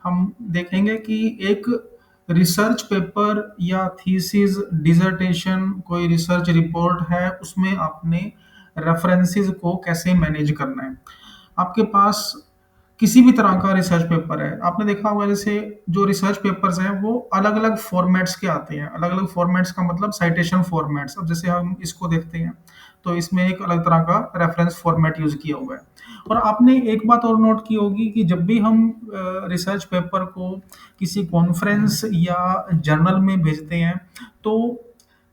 हम देखेंगे कि एक रिसर्च पेपर या थीसिस, डिसर्टेशन, कोई रिसर्च रिपोर्ट है, उसमें आपने रेफरेंसेस को कैसे मैनेज करना है। आपके पास किसी भी तरह का रिसर्च पेपर है, आपने देखा होगा जैसे जो रिसर्च पेपर्स हैं वो अलग-अलग फॉर्मेट्स के आते हैं। अलग-अलग फॉर्मेट्स का मतलब साइटेशन फॉर्मेट्स। अब जैसे हम इसको देखते हैं, तो इसमें एक अलग तरह का रेफरेंस फॉर्मेट यूज़ किया हुआ है। और आपने एक बात और नोट की होगी कि जब भी हम रिसर्च पेपर को किसी कॉन्फ्रेंस या जर्नल में भेजते हैं, तो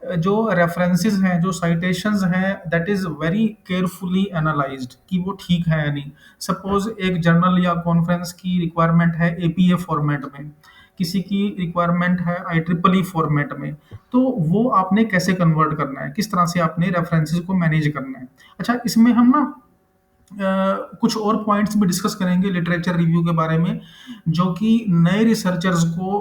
जो रेफरेंसेस हैं, जो साइटेशंस हैं, that is very carefully analysed कि वो ठीक है या नहीं। सपोज़ एक जर्नल या कॉन्फ्रेंस की रिक्वायरमेंट है एपीए फॉर्मेट में, किसी की रिक्वायरमेंट है IEEE फॉर्मेट में, तो वो आपने कैसे कन्वर्ट करना है, किस तरह से आपने रेफरेंसेस को मैनेज करना है। अच्छा, इसमें हम ना कुछ और पॉइंट्स भी डिस्कस करेंगे लिटरेचर रिव्यू के बारे में, जो कि नए रिसर्चर्स को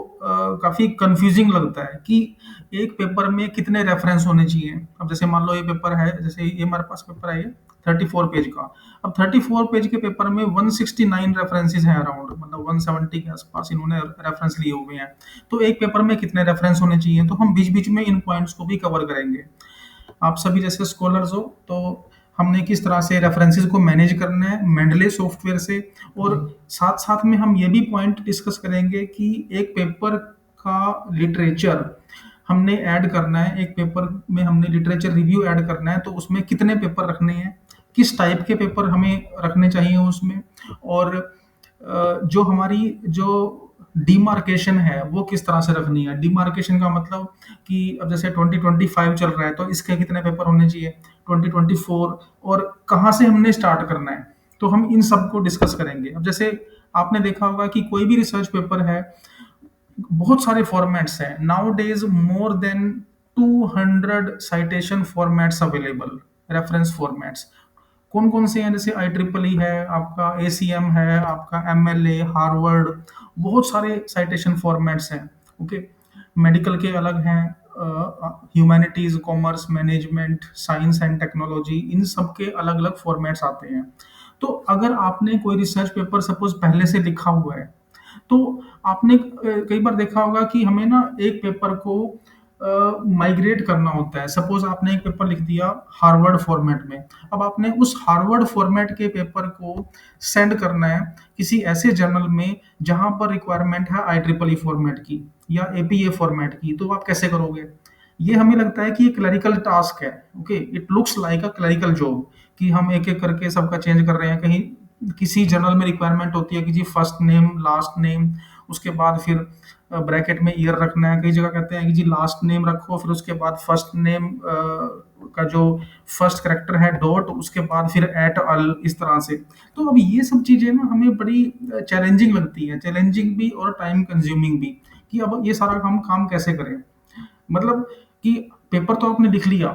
काफ़ी कंफ्यूजिंग लगता है कि एक पेपर में कितने रेफरेंस होने चाहिए। अब जैसे मान लो ये पेपर है, जैसे ये हमारे पास पेपर है, ये 34 पेज का। अब 34 पेज के पेपर में 169 रेफरेंसेस हैं अराउंड, मतलब 170 के आसपास इन्होंने रेफरेंस लिए हुए हैं। तो एक पेपर में कितने रेफरेंस होने चाहिए, तो हम बीच बीच में इन पॉइंट्स को भी कवर करेंगे। आप सभी जैसे स्कॉलर्स हो, तो हमने किस तरह से रेफरेंसेस को मैनेज करना है मेंडले सॉफ्टवेयर से, और साथ साथ में हम ये भी पॉइंट डिस्कस करेंगे कि एक पेपर का लिटरेचर हमने ऐड करना है, एक पेपर में हमने लिटरेचर रिव्यू ऐड करना है, तो उसमें कितने पेपर रखने हैं, किस टाइप के पेपर हमें रखने चाहिए उसमें, और जो हमारी जो डिमार्केशन है वो किस तरह से रखनी है। डिमार्केशन का मतलब कि अब जैसे 2025 चल रहा है, तो इसके कितने पेपर होने चाहिए, 2024, और कहाँ से हमने स्टार्ट करना है। तो हम इन सब को डिस्कस करेंगे। अब जैसे आपने देखा होगा कि कोई भी रिसर्च पेपर है, बहुत सारे फॉर्मेट्स हैं now days, more than 200 citation formats available, reference formats. कौन कौन से हैं, जैसे IEEE है, आपका ACM है, आपका MLA, हार्वर्ड, बहुत सारे साइटेशन फॉर्मेट्स हैं। ओके, मेडिकल के अलग हैं, humanities, commerce, management, science and technology, इन सब के अलग अलग फॉर्मेट्स आते हैं। तो अगर आपने कोई रिसर्च पेपर सपोज पहले से लिखा हुआ है, तो आपने कई बार देखा होगा कि हमें ना एक पेपर को माइग्रेट करना होता है। सपोज आपने एक पेपर लिख दिया हार्वर्ड फॉर्मेट में, अब आपने उस हार्वर्ड फॉर्मेट के पेपर को सेंड करना है किसी ऐसे जर्नल में जहां पर रिक्वायरमेंट है IEEE फॉर्मेट की या APA फॉर्मेट की, तो आप कैसे करोगे। ये हमें लगता है कि ये क्लरिकल टास्क है। Okay, it looks like a clerical job कि हम एक एक करके सबका चेंज कर रहे हैं। कहीं किसी जर्नल में रिक्वायरमेंट होती है कि जी फर्स्ट नेम, लास्ट नेम, उसके बाद फिर ब्रैकेट में ईयर रखना है। कई जगह कहते हैं कि जी लास्ट नेम रखो, फिर उसके बाद फर्स्ट नेम का जो फर्स्ट करेक्टर है डॉट, उसके बाद फिर एट अल, इस तरह से। तो अब ये सब चीज़ें ना हमें बड़ी चैलेंजिंग लगती हैं, चैलेंजिंग भी और टाइम कंज्यूमिंग भी, कि अब ये सारा हम काम कैसे करें। मतलब कि पेपर तो आपने लिख लिया,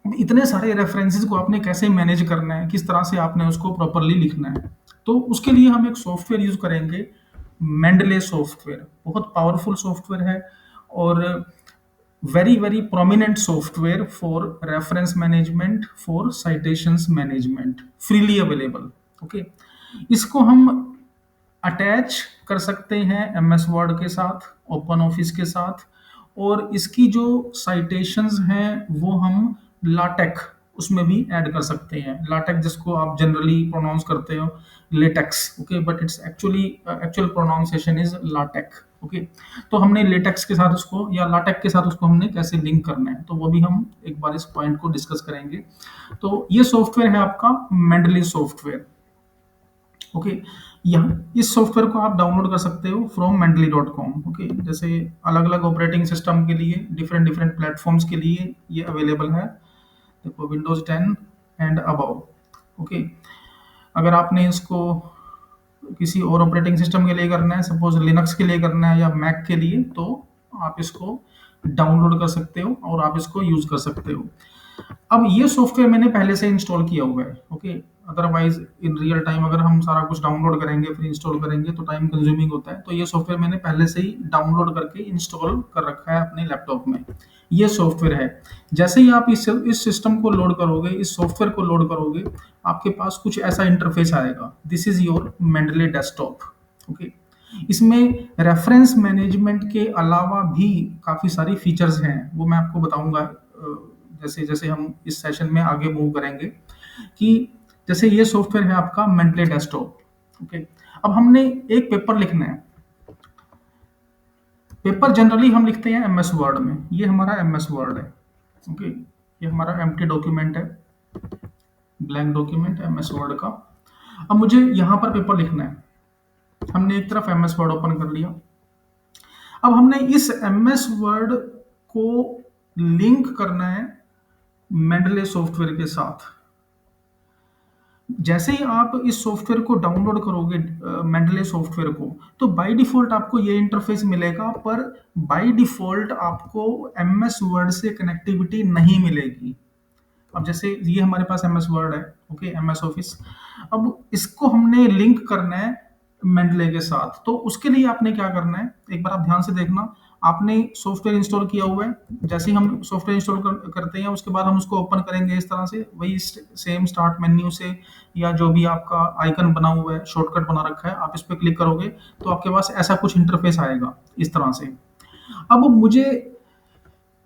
अब इतने सारे रेफरेंसेस को आपने कैसे मैनेज करना है, किस तरह से आपने उसको प्रॉपरली लिखना है। तो उसके लिए हम एक सॉफ्टवेयर यूज करेंगे, मेंडले सॉफ्टवेयर। बहुत पावरफुल सॉफ्टवेयर है, और very very prominent software for reference management, for citations management, freely available. Okay, इसको हम अटैच कर सकते हैं MS वर्ड के साथ, ओपन ऑफिस के साथ, और इसकी जो साइटेशंस हैं वो हम लाटेक उसमें भी ऐड कर सकते हैं। लाटेक जिसको आप जनरली प्रोनाउंस करते हो LaTeX, okay, but it's actually actual pronunciation is LaTeX. Okay, तो हमने लेटेक्स के साथ उसको या लाटेक के साथ उसको हमने कैसे लिंक करना है, तो वो भी हम एक बार इस पॉइंट को डिस्कस करेंगे। तो ये सॉफ्टवेयर है आपका मेंडली सॉफ्टवेयर। ओके, यहाँ इस सॉफ्टवेयर को आप डाउनलोड कर सकते हो फ्रॉम mendeley.com। ओके, जैसे अलग अलग ऑपरेटिंग सिस्टम के लिए, डिफरेंट डिफरेंट प्लेटफॉर्म्स के लिए ये अवेलेबल है। देखो विंडोज 10 एंड अबव। ओके, अगर आपने इसको किसी और ऑपरेटिंग सिस्टम के लिए करना है, सपोज लिनक्स के लिए करना है या मैक के लिए, तो आप इसको डाउनलोड कर सकते हो और आप इसको यूज कर सकते हो। अब ये सॉफ्टवेयर मैंने पहले से इंस्टॉल किया हुआ है। Okay, otherwise in real time अगर हम सारा कुछ डाउनलोड करेंगे फिर इंस्टॉल करेंगे तो टाइम कंज्यूमिंग होता है। तो ये सॉफ्टवेयर मैंने पहले से ही डाउनलोड करके इंस्टॉल कर रखा है अपने लैपटॉप में। ये सॉफ्टवेयर है। जैसे ही आप इस सिस्टम को लोड करोगे, इस सॉफ्टवेयर को लोड करोगे, आपके पास कुछ ऐसा इंटरफेस आएगा। This is your Mendeley desktop. Okay, इसमें रेफरेंस मैनेजमेंट के अलावा भी काफ़ी सारी फीचर्स हैं, वो मैं आपको बताऊंगा जैसे जैसे हम इस सेशन में आगे मूव करेंगे। कि जैसे ये सॉफ्टवेयर है आपका मेंटली डेस्कटॉप। ओके, अब हमने एक पेपर लिखना है। पेपर जनरली हम लिखते हैं एमएस वर्ड में, ये हमारा एमएस वर्ड है। ओके, ये हमारा एम्प्टी डॉक्यूमेंट है, ब्लैंक डॉक्यूमेंट एमएस वर्ड का। अब मुझे यहाँ पर पेपर लिखना है। हमने एक तरफ एमएस वर्ड ओपन कर लिया। अब हमने इस एमएस वर्ड को लिंक करना है मेंडले सॉफ्टवेयर के साथ। जैसे ही आप इस सॉफ्टवेयर को डाउनलोड करोगे, मेंडले सॉफ्टवेयर को, तो बाय डिफॉल्ट आपको ये इंटरफेस मिलेगा, पर बाय डिफॉल्ट आपको एमएस वर्ड से कनेक्टिविटी नहीं मिलेगी। अब जैसे ये हमारे पास एमएस वर्ड है, ओके, एमएस ऑफिस। अब इसको हमने लिंक करना है मेंडले के साथ, तो उसके लिए आपने क्या करना है, एक बार आप ध्यान से देखना। आपने सॉफ्टवेयर इंस्टॉल किया हुआ है। जैसे ही हम सॉफ्टवेयर इंस्टॉल करते हैं, उसके बाद हम उसको ओपन करेंगे इस तरह से, वही सेम स्टार्ट मेन्यू से, या जो भी आपका आइकन बना हुआ है, शॉर्टकट बना रखा है, आप इस पर क्लिक करोगे तो आपके पास ऐसा कुछ इंटरफेस आएगा इस तरह से। अब मुझे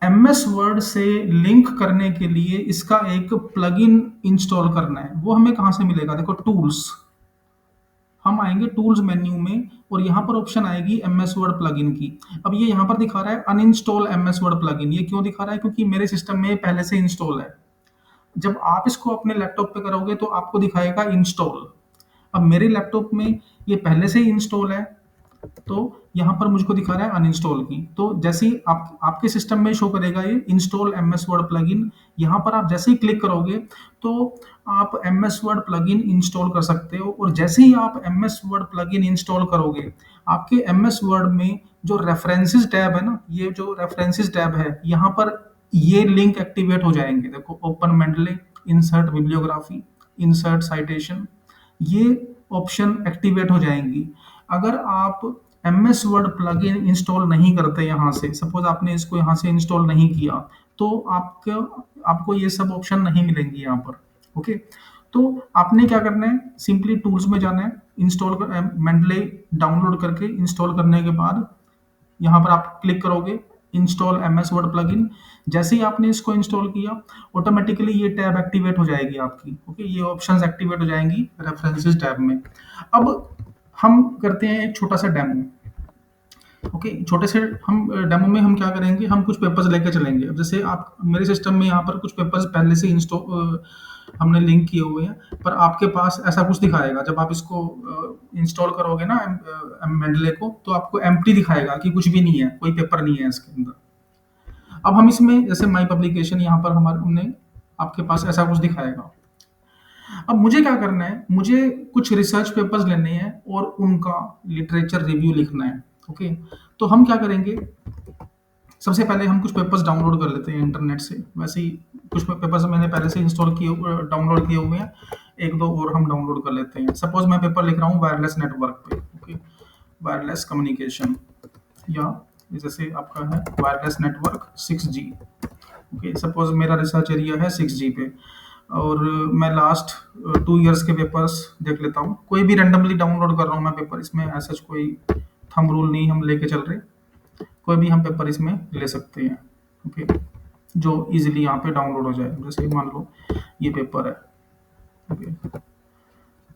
एमएस वर्ड से लिंक करने के लिए इसका एक प्लगइन इंस्टॉल करना है। वो हमें कहाँ से मिलेगा? देखो, टूल्स, हम आएंगे टूल्स मेन्यू में, और यहाँ पर ऑप्शन आएगी एमएस वर्ड प्लगइन की। अब ये यहाँ पर दिखा रहा है अनइंस्टॉल एमएस वर्ड प्लगइन। ये क्यों दिखा रहा है? क्योंकि मेरे सिस्टम में पहले से इंस्टॉल है। जब आप इसको अपने लैपटॉप पे करोगे तो आपको दिखाएगा इंस्टॉल। अब मेरे लैपटॉप में ये पहले से ही इंस्टॉल है, तो यहाँ पर मुझको दिखा रहा है अनइंस्टॉल की। तो जैसे ही आपके सिस्टम में शो करेगा ये इंस्टॉल एमएस वर्ड प्लगइन। यहाँ पर आप जैसे ही क्लिक करोगे तो आप एमएस वर्ड प्लगइन इंस्टॉल कर सकते हो। और जैसे ही आप एमएस वर्ड प्लगइन इंस्टॉल करोगे, आपके एमएस वर्ड में जो रेफरेंसेस टैब है ना, ये जो रेफरेंसेस टैब है, यहाँ पर ये लिंक एक्टिवेट हो जाएंगे। देखो, open Mendeley, insert bibliography, insert citation, ये ऑप्शन एक्टिवेट हो जाएंगी। अगर आप एमएस वर्ड प्लगइन इंस्टॉल नहीं करते यहाँ से, सपोज आपने इसको यहाँ से इंस्टॉल नहीं किया, तो आपको आपको ये सब ऑप्शन नहीं मिलेंगे यहाँ पर। ओके, तो आपने क्या करना है, सिंपली टूल्स में जाना है, इंस्टॉल कर मेंडले डाउनलोड करके इंस्टॉल करने के बाद यहाँ पर आप क्लिक करोगे इंस्टॉल एमएस वर्ड प्लगइन। जैसे ही आपने इसको इंस्टॉल किया, ऑटोमेटिकली ये टैब एक्टिवेट हो जाएगी आपकी। ओके, ये ऑप्शंस एक्टिवेट हो जाएंगी रेफरेंसेस टैब में। अब हम करते हैं एक छोटा सा डेमो। ओके, छोटे से हम डेमो में हम क्या करेंगे, हम कुछ पेपर्स लेके चलेंगे। अब जैसे आप मेरे सिस्टम में यहाँ पर कुछ पेपर्स पहले से इंस्टॉल हमने लिंक किए हुए हैं, पर आपके पास ऐसा कुछ दिखाएगा जब आप इसको इंस्टॉल करोगे ना मेंडले को, तो आपको एम्प्टी दिखाएगा कि कुछ भी नहीं है, कोई पेपर नहीं है इसके अंदर। अब हम इसमें जैसे माई पब्लिकेशन, यहाँ पर हमारे हमने आपके पास ऐसा कुछ दिखाएगा। अब मुझे क्या करना है, मुझे कुछ रिसर्च पेपर्स लेने हैं और उनका लिटरेचर रिव्यू लिखना है। ओके, तो हम क्या करेंगे, सबसे पहले हम कुछ पेपर्स डाउनलोड कर लेते हैं इंटरनेट से। वैसे ही कुछ पेपर्स मैंने पहले से इंस्टॉल किए डाउनलोड किए हुए हैं, एक दो और हम डाउनलोड कर लेते हैं। सपोज मैं पेपर लिख रहा हूँ वायरलेस नेटवर्क पे। ओके, वायरलेस कम्युनिकेशन, या जैसे आपका है wireless network 6G। Okay, suppose मेरा रिसर्च एरिया है 6G पे, और मैं लास्ट 2 इयर्स के पेपर्स देख लेता हूँ। कोई भी रैंडमली डाउनलोड कर रहा हूँ मैं पेपर, इसमें ऐसा कोई थंब रूल नहीं हम लेके चल रहे, कोई भी हम पेपर इसमें ले सकते हैं। ओके, जो इजीली यहाँ पे डाउनलोड हो जाए। जैसे मान लो ये पेपर है, ओके,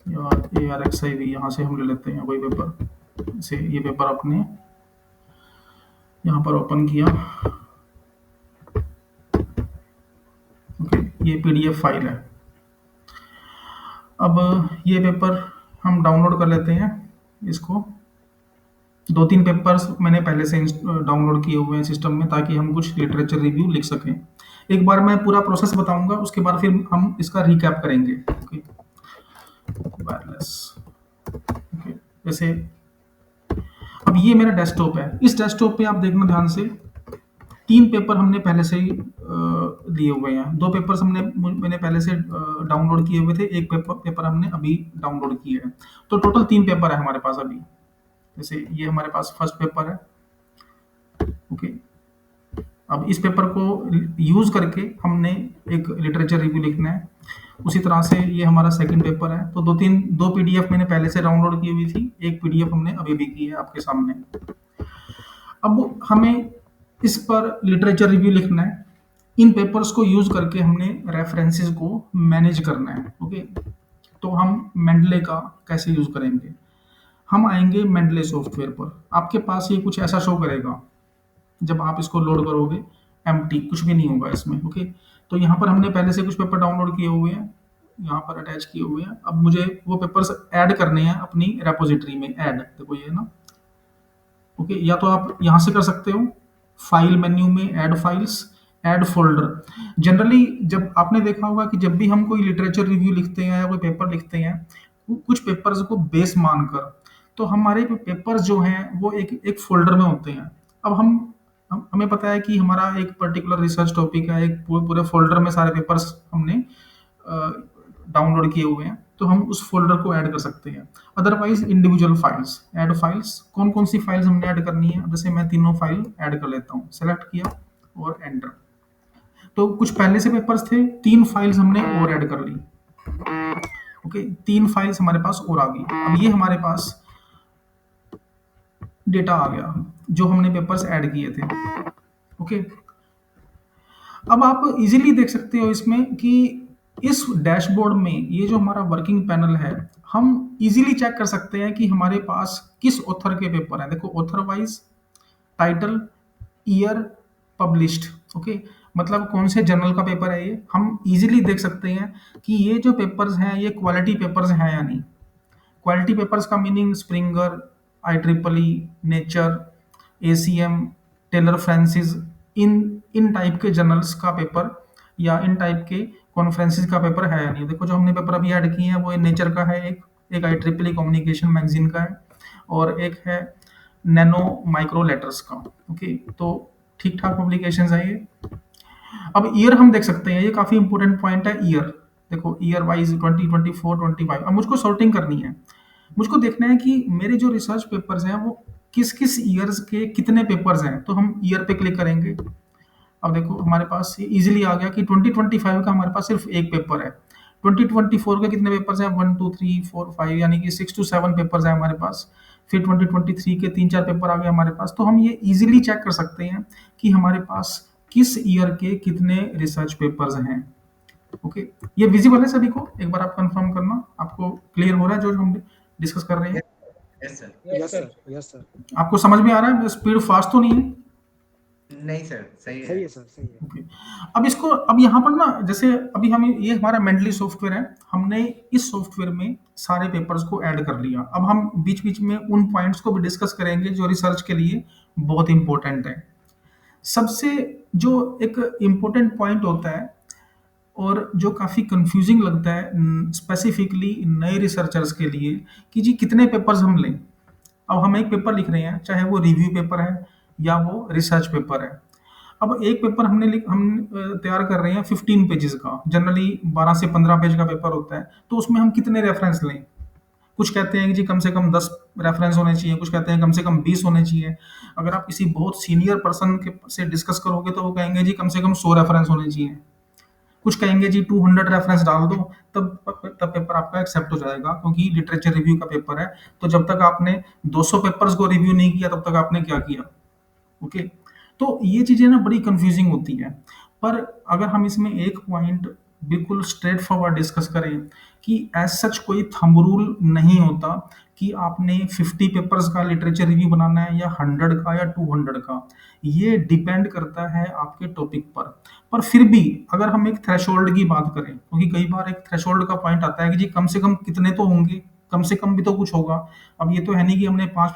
या ARXIV, यहाँ से हम ले लेते हैं कोई पेपर। से ये पेपर अपने यहाँ पर ओपन किया। ओके, ये PDF फाइल है। अब ये पेपर हम डाउनलोड कर लेते हैं इसको। 2-3 पेपर्स मैंने पहले से डाउनलोड किए हुए हैं सिस्टम में, ताकि हम कुछ लिटरेचर रिव्यू लिख सकें। एक बार मैं पूरा प्रोसेस बताऊंगा, उसके बाद फिर हम इसका रिकैप करेंगे। ओके, वायरलेस, ओके, जैसे अब ये मेरा डेस्कटॉप है। इस डेस्कटॉप पे आप देखना ध्यान से, 3 पेपर हमने पहले से ही लिए हुए हैं। 2 पेपर्स मैंने पहले से डाउनलोड किए हुए थे, एक पेपर हमने अभी डाउनलोड किए हैं। तो टोटल 3 पेपर है हमारे पास अभी। जैसे ये हमारे पास फर्स्ट पेपर है। ओके, अब इस पेपर को यूज़ करके हमने एक लिटरेचर रिव्यू लिखना है। उसी तरह से ये हमारा सेकंड पेपर है। तो दो पीडीएफ मैंने पहले से डाउनलोड की हुई थी, एक पीडीएफ हमने अभी भी की है आपके सामने। अब हमें इस पर लिटरेचर रिव्यू लिखना है। इन पेपर्स को यूज़ करके हमने रेफरेंसेस को मैनेज करना है। ओके, तो हम मेंडले का कैसे यूज़ करेंगे? हम आएंगे मेंडले सॉफ्टवेयर पर। आपके पास ये कुछ ऐसा शो करेगा जब आप इसको लोड करोगे, एम्प्टी, कुछ भी नहीं होगा इसमें। ओके, तो यहाँ पर हमने पहले से कुछ पेपर डाउनलोड किए हुए हैं, यहाँ पर अटैच किए हुए हैं। अब मुझे वो पेपर्स ऐड करने हैं अपनी रेपोजिटरी में। ऐड, देखो ये ना। ओके, या तो आप यहाँ से कर सकते हो, फाइल मेन्यू में add files, add folder. Generally जब आपने देखा होगा कि जब भी हम कोई लिटरेचर रिव्यू लिखते हैं या कोई पेपर लिखते हैं, कुछ पेपर्स को बेस मानकर, तो हमारे पेपर्स जो हैं वो एक एक फोल्डर में होते हैं। अब हमें पता है कि हमारा एक पर्टिकुलर रिसर्च टॉपिक है, एक पूरे फोल्डर में सारे पेपर्स हमने डाउनलोड किए हुए हैं, तो हम उस फ़ोल्डर को ऐड कर सकते हैं। Otherwise individual files, add files, कौन-कौन सी फ़ाइल्स हमने ऐड करनी है? जैसे मैं तीनों फ़ाइल ऐड कर लेता हूँ, सेलेक्ट किया और एंटर। तो कुछ पहले से पेपर्स थे, 3 फ़ाइल्स हमने और ऐड कर ली। ओके, 3 फ़ाइल्स हमारे पास और आ गई। अब ये हमारे पास डेटा आ गया, जो हमने पेपर्स ऐड किए थे। ओके, अब आप इजीली देख सकते हो इसमें कि इस डैशबोर्ड में ये जो हमारा वर्किंग पैनल है, हम इजीली चेक कर सकते हैं कि हमारे पास किस ऑथर के पेपर हैं। देखो, author wise, title, year, published. Okay, मतलब कौन से जर्नल का पेपर है ये, हम इजीली देख सकते हैं कि ये जो पेपर्स हैं ये क्वालिटी पेपर्स हैं या नहीं। क्वालिटी पेपर्स का meaning Springer, I triple E, Nature, ACM, Taylor Francis, इन इन टाइप के जर्नल्स का पेपर या इन टाइप के कॉन्फ्रेंसिस का पेपर है या नहीं। देखो, जो हमने पेपर अभी ऐड किए हैं वो नेचर का है, एक आई ट्रिपल ई कम्युनिकेशन मैगजीन का है, और एक है नैनो माइक्रो लेटर्स का। ओके, तो ठीक ठाक पब्लिकेशन है ये। अब ईयर हम देख सकते हैं, ये काफ़ी इंपॉर्टेंट पॉइंट है। ईयर देखो, ईयर वाइज 2024 25। अब मुझको सॉर्टिंग करनी है, मुझको देखना है कि मेरे जो रिसर्च पेपर्स हैं वो किस किस ईयर्स के कितने पेपर्स हैं। तो हम ईयर पे क्लिक करेंगे। अब देखो, हमारे पास ये इजीली आ गया कि 2025 का हमारे पास सिर्फ एक पेपर है। 2024 के कितने पेपर्स हैं? 1 2 3 4 5, यानी कि 6 to 7 पेपर्स हैं हमारे पास। फिर 2023 के 3 4 पेपर आ गए हमारे पास। तो हम ये इजीली चेक कर सकते हैं कि हमारे पास किस ईयर के कितने रिसर्च पेपर्स हैं। ओके, ये विजिबल है सभी को? एक बार आप कंफर्म करना, आपको क्लियर हो रहा है जो हम डिस्कस कर रहे हैं? Yes sir. Yes sir, yes sir. आपको समझ में आ रहा है? स्पीड फास्ट तो नहीं है? नहीं सर, सही सही है। है सर, सही है। ओके, अब यहाँ पर ना, जैसे अभी हम, ये हमारा मेंडली सॉफ्टवेयर है, हमने इस सॉफ्टवेयर में सारे पेपर्स को ऐड कर लिया। अब हम बीच बीच में उन पॉइंट्स को भी डिस्कस करेंगे जो रिसर्च के लिए बहुत इंपॉर्टेंट है। सबसे जो एक इम्पोर्टेंट पॉइंट होता है और जो काफ़ी कंफ्यूजिंग लगता है स्पेसिफिकली नए रिसर्चर्स के लिए, कि जी कितने पेपर्स हम लें। अब हम एक पेपर लिख रहे हैं, चाहे वो रिव्यू पेपर है या वो रिसर्च पेपर है। अब एक पेपर हम तैयार कर रहे हैं 15 पेजेस का, जनरली 12 से 15 पेज का पेपर होता है। तो उसमें हम कितने रेफरेंस लें? कुछ कहते हैं कि जी कम से कम 10 रेफरेंस होने चाहिए, कुछ कहते हैं कम से कम 20 होने चाहिए। अगर आप किसी बहुत सीनियर पर्सन के से डिस्कस करोगे तो वो कहेंगे जी कम से कम 100 रेफरेंस होने चाहिए। कुछ कहेंगे जी 200 रेफरेंस डाल दो, तब पेपर आपका एक्सेप्ट हो जाएगा, क्योंकि लिटरेचर रिव्यू का पेपर है। तो जब तक आपने 200 पेपर्स को रिव्यू नहीं किया तब तक आपने क्या किया? ओके, तो ये चीज़ें ना बड़ी कंफ्यूजिंग होती हैं। पर अगर हम इसमें एक पॉइंट बिल्कुल स्ट्रेट फॉरवर्ड डिस्कस करें कि एज सच कोई थंब रूल नहीं होता कि आपने 50 पेपर्स का लिटरेचर रिव्यू बनाना है या 100 का या 200 का। ये डिपेंड करता है आपके टॉपिक पर फिर भी अगर हम एक थ्रेशोल्ड की बात करें, क्योंकि कई बार एक थ्रेशोल्ड का पॉइंट आता है कि जी कम से कम कितने तो होंगे, कम से कम भी तो कुछ होगा। अब ये तो है नहीं कि हमने 5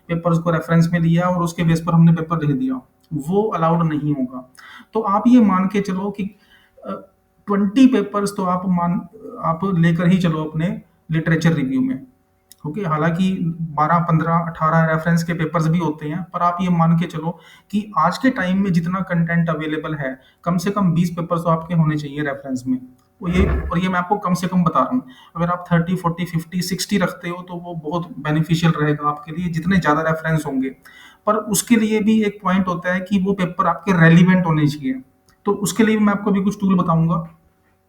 पेपर्स को रेफरेंस में लिया और उसके बेस पर हमने पेपर लिख दिया, वो अलाउड नहीं होगा। तो आप ये मान के चलो कि 20 पेपर्स तो आप लेकर ही चलो अपने लिटरेचर रिव्यू में। ओके, हालांकि 12 15 18 रेफरेंस के पेपर्स भी होते हैं, पर आप ये मान के चलो कि आज के टाइम में जितना कंटेंट अवेलेबल है, कम से कम 20 पेपर्स तो आपके होने चाहिए रेफरेंस में। और ये मैं आपको कम से कम बता रहा हूँ। अगर आप 30 40 50 60 रखते हो तो वो बहुत बेनिफिशियल रहेगा आपके लिए, जितने ज़्यादा रेफरेंस होंगे। पर उसके लिए भी एक पॉइंट होता है कि वो पेपर आपके रेलिवेंट होने चाहिए। तो उसके लिए भी मैं आपको अभी कुछ टूल बताऊंगा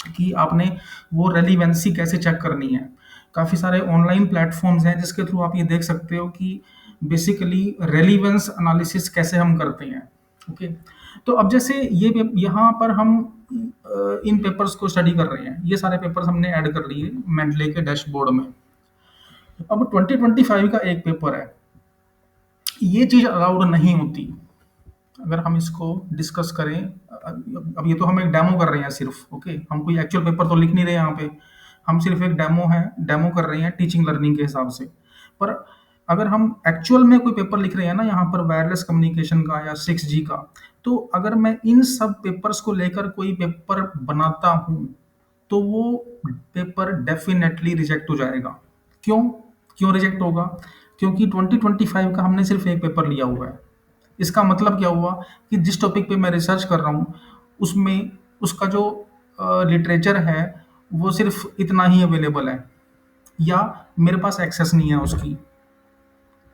कि आपने वो रेलिवेंसी कैसे चेक करनी है। काफ़ी सारे ऑनलाइन प्लेटफॉर्म्स हैं जिसके थ्रू आप ये देख सकते हो कि बेसिकली रेलिवेंस एनालिसिस कैसे हम करते हैं। ओके, तो अब जैसे यहाँ पर हम इन पेपर्स को स्टडी कर रहे हैं, ये सारे पेपर्स हमने ऐड कर लिए मेंडले के डैशबोर्ड में। अब 2025 का एक पेपर है, ये चीज़ अलाउड नहीं होती। अगर हम इसको डिस्कस करें, अब ये तो हम एक डेमो कर रहे हैं सिर्फ, ओके, हम कोई एक्चुअल पेपर तो लिख नहीं रहे यहाँ पे, हम सिर्फ एक डेमो कर रहे हैं टीचिंग लर्निंग के हिसाब से। पर अगर हम एक्चुअल में कोई पेपर लिख रहे हैं ना यहाँ पर वायरलेस कम्युनिकेशन का या 6G का, तो अगर मैं इन सब पेपर्स को लेकर कोई पेपर बनाता हूँ तो वो पेपर डेफिनेटली रिजेक्ट हो जाएगा। क्यों? क्यों रिजेक्ट होगा? क्योंकि 2025 का हमने सिर्फ एक पेपर लिया हुआ है। इसका मतलब क्या हुआ कि जिस टॉपिक पे मैं रिसर्च कर रहा हूँ उसमें उसका जो लिटरेचर है वो सिर्फ इतना ही अवेलेबल है, या मेरे पास एक्सेस नहीं है उसकी।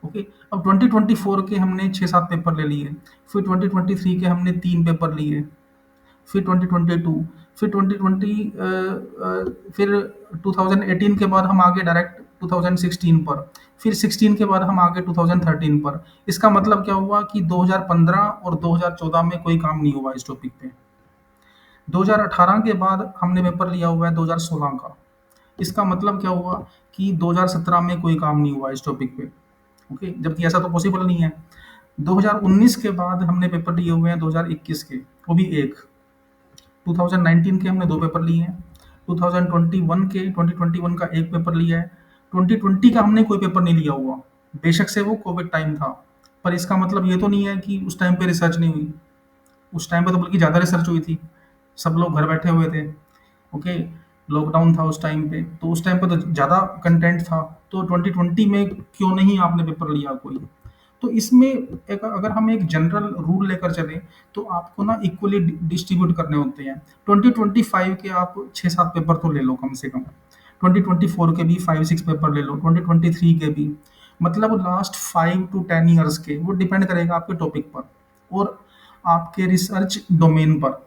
ओके, अब 2024 के हमने 6-7 पेपर ले लिए, फिर 2023 के हमने 3 पेपर लिए, फिर 2022, फिर 2020, फिर 2018 के बाद हम आगे डायरेक्ट 2016 पर, फिर 16 के बाद हम आगे 2013 पर। इसका मतलब क्या हुआ कि 2015 और 2014 में कोई काम नहीं हुआ इस टॉपिक पे। 2018 के बाद हमने पेपर लिया हुआ है 2016 का। इसका मतलब क्या हुआ कि 2017 में कोई काम नहीं हुआ इस टॉपिक पे। ओके, जबकि ऐसा तो पॉसिबल नहीं है। 2019 के बाद हमने पेपर लिए हुए हैं 2021 के, वो भी एक। 2019 के हमने 2 पेपर लिए हैं। 2021 का एक पेपर लिया है। 2020 का हमने कोई पेपर नहीं लिया हुआ। बेशक से वो कोविड टाइम था, पर इसका मतलब ये तो नहीं है कि उस टाइम पे रिसर्च नहीं हुई। उस टाइम पे तो बल्कि ज़्यादा रिसर्च हुई थी। सब लोग घर बैठे हुए थे। ओके, लॉकडाउन था उस टाइम पे, तो उस टाइम पे तो ज़्यादा कंटेंट था। तो 2020 में क्यों नहीं आपने पेपर लिया कोई? तो इसमें एक अगर हम एक जनरल रूल लेकर चलें तो आपको ना इक्वली डिस्ट्रीब्यूट करने होते हैं। 2025 के आप 6-7 पेपर तो ले लो कम से कम, 2024 के भी 5-6 पेपर ले लो, 2023 के भी, मतलब लास्ट 5 to 10 ईयर्स के। वो डिपेंड करेगा आपके टॉपिक पर और आपके रिसर्च डोमेन पर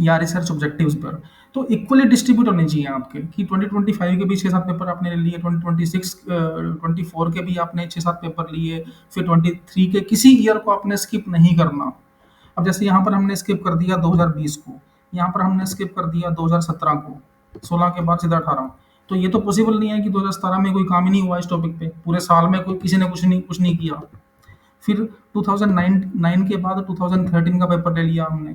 या रिसर्च ऑब्जेक्टिव्स पर। तो इक्वली डिस्ट्रीब्यूट होने चाहिए आपके कि 2025 के भी 6-7 पेपर आपने ले लिए, 2026 24 के भी आपने 6-7 पेपर लिए, फिर 23 के किसी ईयर को आपने स्किप नहीं करना। अब जैसे यहाँ पर हमने स्किप कर दिया 2020 को, यहाँ पर हमने स्किप कर दिया 2017 को, 16 के बाद सीधा 18। तो ये तो पॉसिबल नहीं है कि 2017 में कोई काम ही नहीं हुआ इस टॉपिक पे, पूरे साल में कोई किसी ने कुछ नहीं किया। फिर 2009 के बाद 2013 का पेपर ले लिया हमने।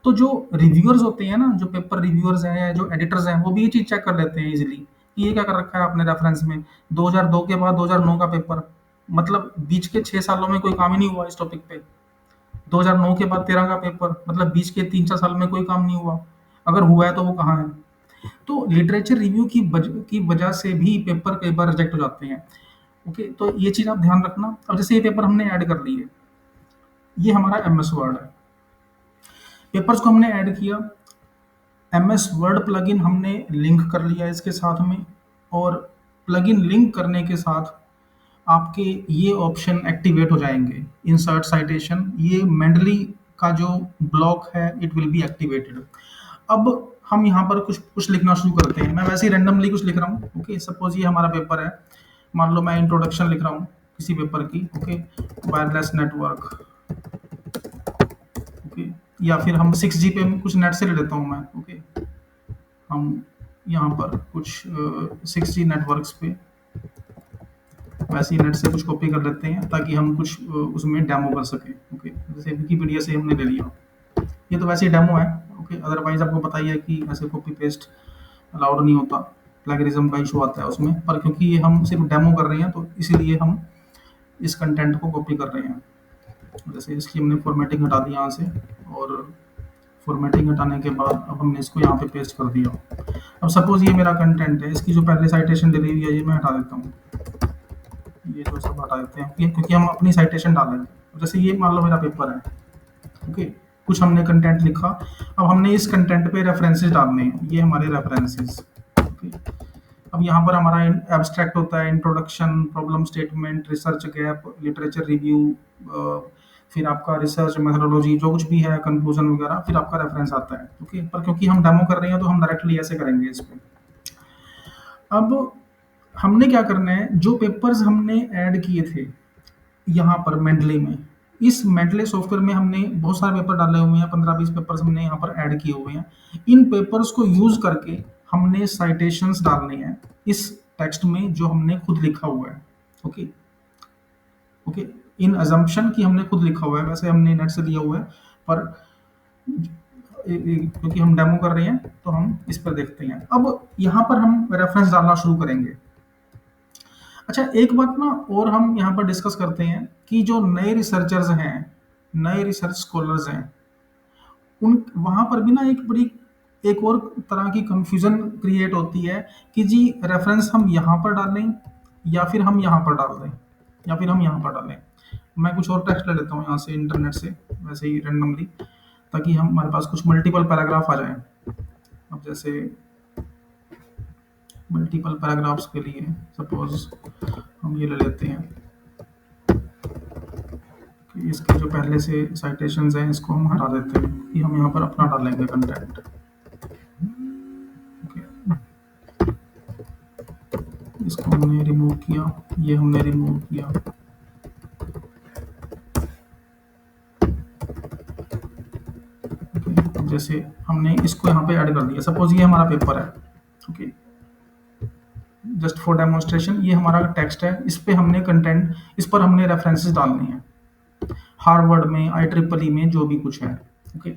तो जो रिव्यूअर्स होते हैं ना, जो पेपर रिव्यूअर्स हैं या जो एडिटर्स हैं, वो भी ये चीज़ चेक कर लेते हैं इजीली कि ये क्या कर रखा है आपने रेफरेंस में 2002 के बाद 2009 का पेपर, मतलब बीच के 6 सालों में कोई काम ही नहीं हुआ इस टॉपिक पे। 2009 के बाद 13 का पेपर, मतलब बीच के 3-4 साल में कोई काम नहीं हुआ। अगर हुआ है तो वो कहाँ है? तो लिटरेचर रिव्यू की वजह से भी पेपर कई बार रिजेक्ट हो जाते हैं। ओके, तो ये चीज़ आप ध्यान रखना। अब जैसे ये पेपर हमने ऐड कर लिए, ये हमारा MS वर्ड है। पेपर्स को हमने ऐड किया, MS वर्ड प्लगइन हमने लिंक कर लिया इसके साथ में, और प्लगइन लिंक करने के साथ आपके ये ऑप्शन एक्टिवेट हो जाएंगे, इंसर्ट साइटेशन। ये मेंडली का जो ब्लॉक है इट विल बी एक्टिवेटेड। अब हम यहाँ पर कुछ कुछ लिखना शुरू करते हैं। मैं वैसे ही रैंडमली कुछ लिख रहा हूँ। ओके, सपोज ये हमारा पेपर है, मान लो मैं इंट्रोडक्शन लिख रहा हूँ किसी पेपर की। Okay, wireless network. ओके, या फिर हम 6G पे कुछ नेट से ले लेता हूँ मैं। ओके, हम यहाँ पर कुछ 6G नेटवर्क्स पे वैसे ही नेट से कुछ कॉपी कर लेते हैं ताकि हम कुछ उसमें डेमो कर सकें। ओके, जैसे विकीपीडिया से हमने ले लिया, ये तो वैसे ही डेमो है। ओके, अदरवाइज आपको पता ही है कि ऐसे कॉपी पेस्ट अलाउड नहीं होता, प्लेगरिज्म का इशू आता है उसमें। पर क्योंकि ये हम सिर्फ डेमो कर रहे हैं तो इसीलिए हम इस कंटेंट को कॉपी कर रहे हैं। जैसे इसकी हमने फॉर्मेटिंग हटा दी यहाँ से, और फॉर्मेटिंग हटाने के बाद अब हमने इसको यहाँ पे पेस्ट कर दिया। अब सपोज ये मेरा कंटेंट है, इसकी जो पहले साइटेशन डली हुई है ये मैं हटा देता हूँ, ये जो सब हटा देते हैं क्योंकि हम अपनी साइटेशन डालेंगे। जैसे ये मान लो मेरा पेपर है। ओके, कुछ हमने कंटेंट लिखा, अब हमने इस कंटेंट पे रेफरेंसेस डालने हैं, ये हमारे रेफरेंसेस। ओके, अब यहाँ पर हमारा एब्स्ट्रैक्ट होता है, introduction, problem statement, research gap, literature review, फिर आपका रिसर्च मेथोडोलॉजी जो कुछ भी है, कंक्लूजन वगैरह, फिर आपका रेफरेंस आता है। ओके, पर क्योंकि हम डेमो कर रहे हैं तो हम डायरेक्टली ऐसे करेंगे इस पे। अब हमने क्या करना है, जो पेपर्स हमने ऐड किए थे यहाँ पर मेंडले में, इस मेंडले सॉफ्टवेयर में हमने बहुत सारे पेपर डाले हुए हैं, 15-20 पेपर्स हमने यहाँ पर ऐड किए हुए हैं। इन पेपर्स को यूज करके हमने साइटेशंस डालने हैं इस टेक्स्ट में जो हमने खुद लिखा हुआ है। ओके, ओके, इन अजम्पशन की हमने खुद लिखा हुआ है, वैसे हमने नेट से दिया हुआ है, पर क्योंकि हम डेमो कर रहे हैं तो हम इस पर देखते हैं। अब यहाँ पर हम रेफरेंस डालना शुरू करेंगे। अच्छा, एक बात ना और हम यहाँ पर डिस्कस करते हैं कि जो नए रिसर्चर्स हैं, नए रिसर्च स्कॉलर्स हैं, उन वहाँ पर भी ना एक और तरह की कंफ्यूजन क्रिएट होती है कि जी रेफरेंस हम यहाँ पर डालें या फिर हम यहाँ पर डाल दें या फिर हम यहाँ पर डालें। मैं कुछ और टेक्स्ट ले लेता हूँ यहाँ से इंटरनेट से, वैसे ही रेंडमली, ताकि हमारे पास कुछ मल्टीपल पैराग्राफ आ जाएं। अब जैसे मल्टीपल पैराग्राफ्स के लिए सपोज हम ये ले लेते हैं कि इसके जो पहले से साइटेशंस हैं इसको हम हटा देते हैं कि हम यहाँ पर अपना डालेंगे कंटेंट। इसको हमने रिमूव किया, ये हमने रिमूव किया। ओके, जैसे हमने इसको यहाँ पे ऐड कर दिया, सपोज ये हमारा पेपर है। ओके, जस्ट फॉर डेमोन्स्ट्रेशन ये हमारा टेक्स्ट है, इस पे हमने कंटेंट, इस पर हमने रेफरेंसेस डालने हैं, हार्वर्ड में, IEEE में, जो भी कुछ है। ओके,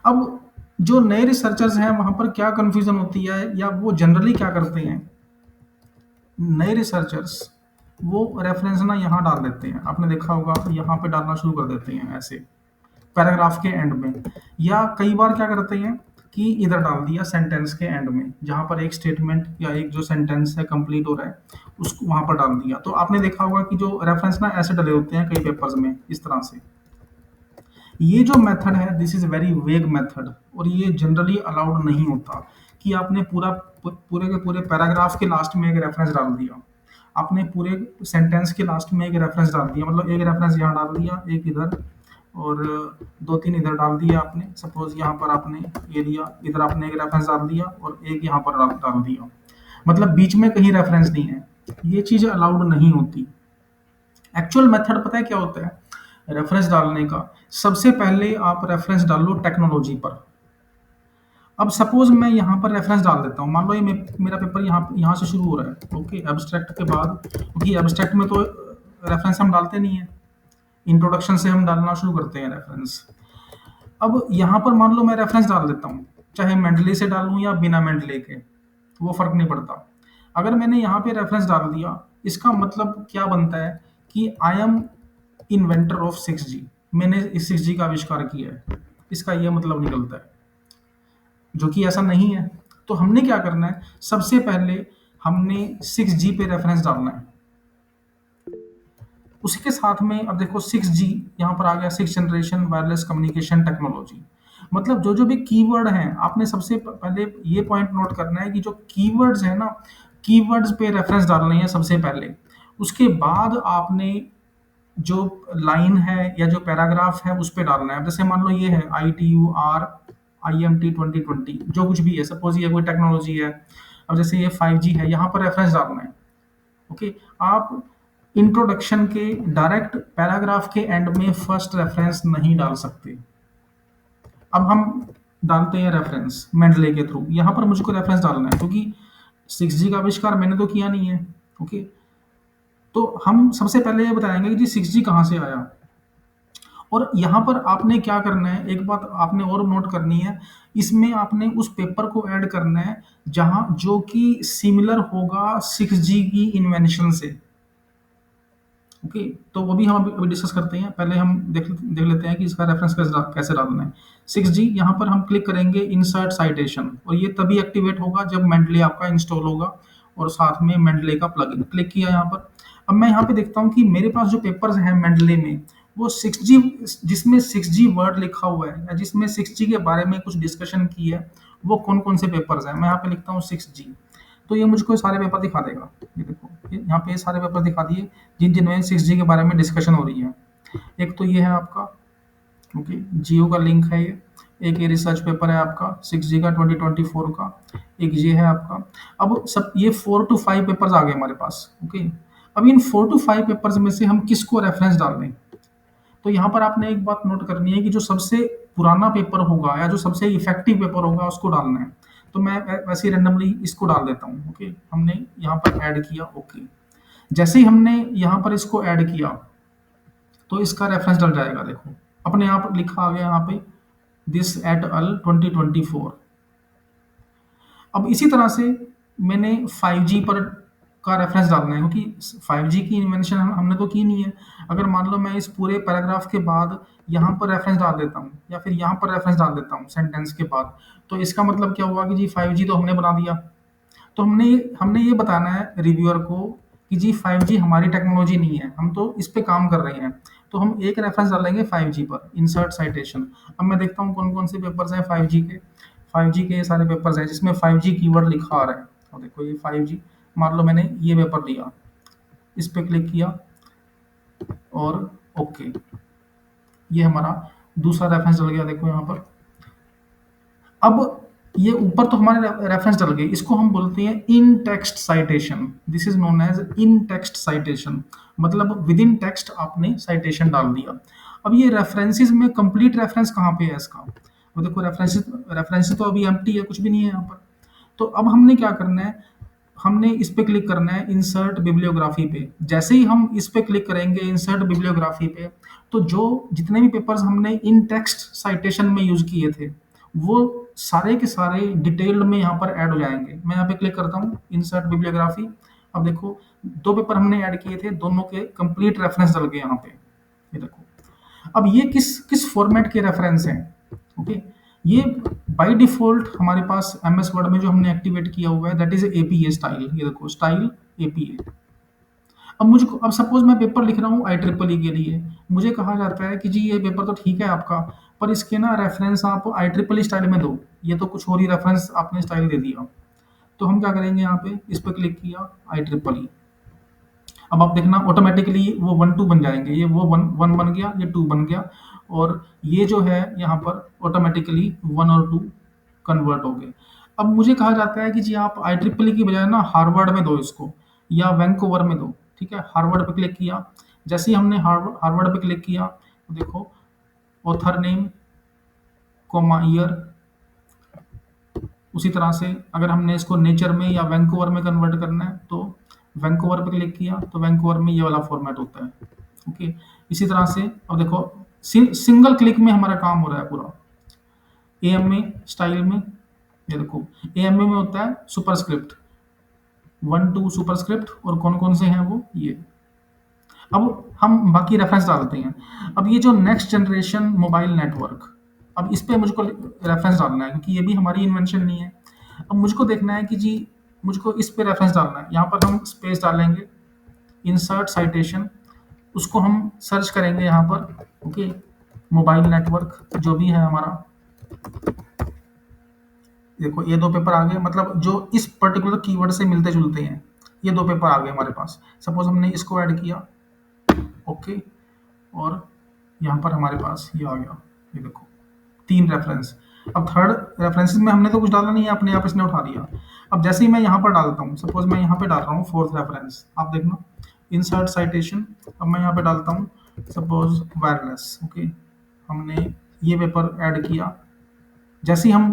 अब जो नए रिसर्चर्स हैं वहां पर क्या कंफ्यूजन होती है या वो जनरली क्या करते हैं, नए रिसर्चर्स वो रेफरेंस ना यहाँ डाल देते हैं, आपने देखा होगा यहाँ पे डालना शुरू कर देते हैं ऐसे पैराग्राफ के एंड में, या कई बार क्या करते हैं कि इधर डाल दिया सेंटेंस के एंड में, जहां पर एक स्टेटमेंट या एक जो सेंटेंस है कंप्लीट हो रहा है उसको वहां पर डाल दिया। तो आपने देखा होगा कि जो रेफरेंस ना ऐसे डले होते हैं कई पेपर्स में इस तरह से। ये जो मेथड है this is very vague method, और ये जनरली अलाउड नहीं होता कि आपने पूरे के पूरे पैराग्राफ के लास्ट में एक रेफरेंस डाल दिया, आपने पूरे सेंटेंस के लास्ट में एक रेफरेंस डाल दिया, मतलब एक रेफरेंस यहाँ डाल दिया, एक इधर, और 2-3 इधर डाल दिया आपने। सपोज यहाँ पर आपने ये दिया, इधर आपने एक रेफरेंस डाल दिया और एक यहाँ पर डाल दिया, मतलब बीच में कहीं रेफरेंस नहीं है। ये चीज़ अलाउड नहीं होती। एक्चुअल मेथड पता है क्या होता है रेफरेंस डालने का? सबसे पहले आप रेफरेंस डाल लो टेक्नोलॉजी पर। अब सपोज मैं यहाँ पर रेफरेंस डाल देता हूँ, मान लो ये मेरा पेपर यहाँ से शुरू हो रहा है। ओके, एब्स्ट्रैक्ट के बाद, क्योंकि एब्स्ट्रैक्ट में तो रेफरेंस हम डालते नहीं है, इंट्रोडक्शन से हम डालना शुरू करते हैं रेफरेंस। अब यहाँ पर मान लो मैं रेफरेंस डाल देता हूँ, चाहे मेंडले से डालूँ या बिना मेंडले के, वो फर्क नहीं पड़ता। अगर मैंने यहाँ पे रेफरेंस डाल दिया, इसका मतलब क्या बनता है कि I am inventor of 6G, मैंने इस 6G का आविष्कार किया है, इसका ये मतलब निकलता है, जो कि ऐसा नहीं है। तो हमने क्या करना है, सबसे पहले हमने 6G पे रेफरेंस डालना है। उसके साथ में अब देखो 6G यहाँ पर आ गया, 6th generation wireless communication technology. मतलब जो जो भी कीवर्ड हैं, आपने सबसे पहले ये पॉइंट नोट करना है कि जो कीवर्ड्स हैं ना, कीवर्ड्स पे रेफरेंस डालने हैं सबसे पहले। उसके बाद आपने जो लाइन है या जो पैराग्राफ है उस पे डालना है। जैसे मान लो ये है ITUR IMT 2020, जो कुछ भी है, सपोज ये कोई टेक्नोलॉजी है। अब जैसे ये 5G है, यहाँ पर रेफरेंस डालना है। ओके, आप इंट्रोडक्शन के डायरेक्ट पैराग्राफ के एंड में फर्स्ट रेफरेंस नहीं डाल सकते। अब हम डालते हैं रेफरेंस मेंडले के थ्रू, यहाँ पर मुझको रेफरेंस डालना है क्योंकि 6G का आविष्कार मैंने तो किया नहीं है। ओके, तो हम सबसे पहले ये बताएंगे कि जी 6G कहाँ से आया। और यहाँ पर आपने क्या करना है, एक बात आपने और नोट करनी है, इसमें आपने उस पेपर को ऐड करना है जहाँ जो कि सिमिलर होगा 6G की इन्वेंशन से। ओके, तो वो भी हम अभी डिस्कस करते हैं। पहले हम देख लेते हैं कि इसका रेफरेंस कैसे डालना है। 6G यहाँ पर हम क्लिक करेंगे इंसर्ट साइटेशन, और ये तभी एक्टिवेट होगा जब मेंडले आपका इंस्टॉल होगा और साथ में मेंडले का प्लगइन। क्लिक किया यहाँ पर। अब मैं यहाँ पे देखता हूँ कि मेरे पास जो पेपर्स हैं मेंडले में, वो 6G, जिसमें 6G वर्ड लिखा हुआ है या जिसमें 6G के बारे में कुछ डिस्कशन की है, वो कौन कौन से पेपर्स हैं। मैं यहाँ पे लिखता हूँ 6G। तो ये मुझको सारे पेपर दिखा देगा। ये देखो, यहाँ पे सारे पेपर दिखा दिए जिन जिनमें 6G के बारे में डिस्कशन हो रही है। एक तो ये है आपका, ओके, जियो का लिंक है ये। एक ये रिसर्च पेपर है आपका 6G का 2024 का। एक ये है आपका। अब सब ये 4 to 5 पेपर्स आ गए हमारे पास, ओके। अब इन 4 to 5 पेपर्स में से हम किसको रेफरेंस डाल दें? तो यहाँ पर आपने एक बात नोट करनी है कि जो सबसे पुराना पेपर होगा या जो सबसे इफेक्टिव पेपर होगा उसको डालना है। तो मैं वैसे ही रेंडमली इसको डाल देता हूँ, ओके। हमने यहाँ पर ऐड किया, ओके। जैसे ही हमने यहाँ पर इसको ऐड किया तो इसका रेफरेंस डल जाएगा, देखो अपने आप लिखा आ गया यहाँ पे, दिस एट अल 2024। अब इसी तरह से मैंने 5G पर का रेफरेंस डालना है, क्योंकि 5G की इन्वेंशन हमने तो की नहीं है। अगर मान लो मैं इस पूरे पैराग्राफ के बाद यहाँ पर रेफरेंस डाल देता हूँ या फिर यहाँ पर रेफरेंस डाल देता हूँ सेंटेंस के बाद, तो इसका मतलब क्या हुआ कि जी 5G तो हमने बना दिया। तो हमने हमने ये बताना है रिव्यूअर को कि जी 5G हमारी टेक्नोलॉजी नहीं है, हम तो इस पे काम कर रहे हैं। तो हम एक रेफरेंस डालेंगे 5G पर, इंसर्ट साइटेशन। अब मैं देखता हूँ कौन कौन से पेपर्स हैं 5G के। 5G के ये सारे पेपर्स हैं जिसमें 5G कीवर्ड लिखा आ रहा है। और देखो ये 5G, मान लो मैंने ये पेपर लिया, इस पे क्लिक किया और ओके, ये हमारा दूसरा रेफरेंस डल गया, देखो यहाँ पर। अब ये ऊपर तो हमारे रेफरेंस डल गए, इसको हम बोलते हैं in text citation. This is known as in text citation, मतलब विद इन टेक्स्ट आपने साइटेशन डाल दिया। अब ये रेफरेंसेस में कंप्लीट रेफरेंस कहाँ पे है इसका? वो देखो रेफरेंसेस, रेफरेंसेस तो अभी एम्प्टी है, कुछ भी नहीं है यहाँ पर। तो अब हमने क्या करना है, हमने इस पे क्लिक करना है इंसर्ट बिब्लियोग्राफी पे। जैसे ही हम इस पे क्लिक करेंगे इंसर्ट बिब्लियोग्राफी पे, तो जो जितने भी पेपर्स हमने इन टेक्स्ट साइटेशन में यूज किए थे वो सारे के सारे डिटेल्ड में यहाँ पर ऐड हो जाएंगे। मैं यहाँ पे क्लिक करता हूँ इंसर्ट बिब्लियोग्राफी। अब देखो 2 पेपर हमने ऐड किए थे, दोनों के कंप्लीट रेफरेंस डल गए यहाँ पे, ये देखो। अब ये किस किस फॉर्मेट के रेफरेंस हैं, ओके। ये बाय डिफॉल्ट हमारे पास एमएस वर्ड में जो हमने एक्टिवेट किया हुआ है दैट इज एपीए स्टाइल। ये देखो स्टाइल एपीए। अब मुझको, अब सपोज मैं पेपर लिख रहा हूँ IEEE के लिए, मुझे कहा जाता है कि जी ये पेपर तो ठीक है आपका, पर इसके ना रेफरेंस आप IEEE स्टाइल में दो। ये तो कुछ और ही रेफरेंस आपने स्टाइल दे दिया। तो हम क्या करेंगे, यहाँ पे इस पर क्लिक किया IEEE। अब आप देखना ऑटोमेटिकली वो 1 2 बन जाएंगे, ये वो 1 1 बन गया, ये 2 बन गया, और ये जो है यहाँ पर ऑटोमेटिकली 1 और 2 कन्वर्ट हो गए। अब मुझे कहा जाता है कि जी आप IEEE की बजाय ना हार्वर्ड में दो इसको, या वैंकूवर में दो, ठीक है। हार्वर्ड पे क्लिक किया, जैसे ही हमने हार्वर्ड पे क्लिक किया तो देखो ऑथर नेम, कॉमा ईयर। उसी तरह से अगर हमने इसको नेचर में या वैंकूवर में कन्वर्ट करना है तो वैंकूवर पे क्लिक किया, तो वैंकूवर में ये वाला फॉर्मेट होता है, ओके। इसी तरह से अब देखो सिंगल क्लिक में हमारा काम हो रहा है पूरा। एएमए स्टाइल में, ये देखो एएमए में होता है सुपरस्क्रिप्ट 1 2 सुपरस्क्रिप्ट, और कौन कौन से हैं वो ये। अब हम बाकी रेफरेंस डालते हैं। अब ये जो नेक्स्ट जनरेशन मोबाइल नेटवर्क, अब इस पे मुझको रेफरेंस डालना है क्योंकि ये भी हमारी इन्वेंशन नहीं है। अब मुझको देखना है कि जी मुझको इस पे रेफरेंस डालना है। यहाँ पर हम स्पेस डालेंगे, इंसर्ट साइटेशन, उसको हम सर्च करेंगे यहाँ पर, ओके। मोबाइल नेटवर्क जो भी है हमारा, देखो ये 2 पेपर आ गए, मतलब जो इस पर्टिकुलर कीवर्ड से मिलते जुलते हैं। ये 2 पेपर आ गए हमारे पास। सपोज हमने इसको ऐड किया, ओके, और यहाँ पर हमारे पास ये आ गया, ये देखो 3 रेफरेंस। अब थर्ड रेफरेंसेस में हमने तो कुछ डाला नहीं है, अपने आप इसने उठा लिया। अब जैसे ही मैं यहाँ पर डालता हूँ, सपोज मैं यहाँ पे डाल रहा हूँ 4th रेफरेंस, आप देखना इंसर्ट साइटेशन। अब मैं यहाँ पे डालता हूँ सपोज वायरलेस, ओके। हमने ये पेपर ऐड किया, जैसे ही हम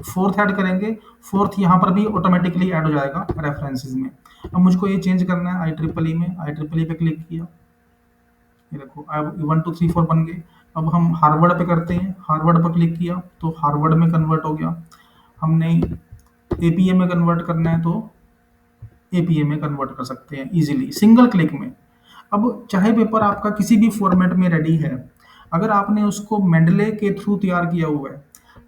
4th ऐड करेंगे 4th यहाँ पर भी ऑटोमेटिकली ऐड हो जाएगा रेफरेंसेस में। अब मुझको ये चेंज करना है IEEE में, IEEE पे क्लिक किया, ये देखो अब 1 2 3 4 बन गए। अब हम हार्वर्ड पे करते हैं, हार्वर्ड पर क्लिक किया तो हार्वर्ड में कन्वर्ट हो गया। हमने एपीए में कन्वर्ट करना है तो एपीए में कन्वर्ट कर सकते हैं इजीली सिंगल क्लिक में। अब चाहे पेपर आपका किसी भी फॉर्मेट में रेडी है, अगर आपने उसको मेंडले के थ्रू तैयार किया हुआ है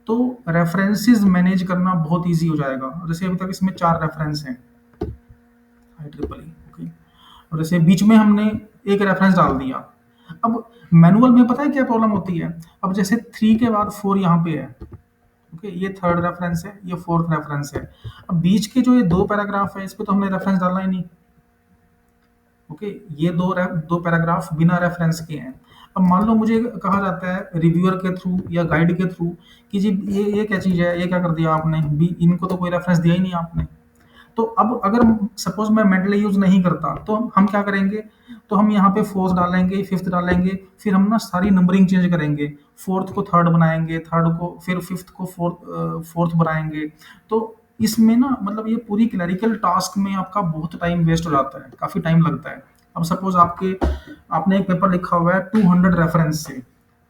तो रेफरेंसेस मैनेज करना बहुत इजी हो जाएगा। जैसे अभी तक इसमें 4 रेफरेंस हैं IEEE, ओके, और जैसे बीच में हमने एक रेफरेंस डाल दिया। अब मैनुअल में पता है क्या प्रॉब्लम होती है, अब जैसे 3 के बाद 4 यहाँ पे है, ओके, ये थर्ड रेफरेंस है, ये फोर्थ रेफरेंस है। अब बीच के जो ये दो पैराग्राफ है, इस पे तो हमने रेफरेंस डाला ही नहीं। ओके, ये दो पैराग्राफ बिना रेफरेंस के हैं। अब मान लो मुझे कहा जाता है रिव्यूअर के थ्रू या गाइड के थ्रू कि जी ये क्या चीज़ है, ये क्या कर दिया आपने भी, इनको तो कोई रेफरेंस दिया ही नहीं आपने। तो अब अगर सपोज मैं मेंटली यूज नहीं करता तो हम क्या करेंगे, तो हम यहाँ पे फोर्थ डालेंगे, फिफ्थ डालेंगे, फिर हम ना सारी नंबरिंग चेंज करेंगे। फोर्थ को थर्ड बनाएंगे, थर्ड को फिर फिफ्थ को फोर्थ बनाएंगे। तो इसमें ना मतलब ये पूरी क्लरिकल टास्क में आपका बहुत टाइम वेस्ट हो जाता है, काफ़ी टाइम लगता है। अब सपोज आपने एक पेपर लिखा हुआ है 200 रेफरेंस से।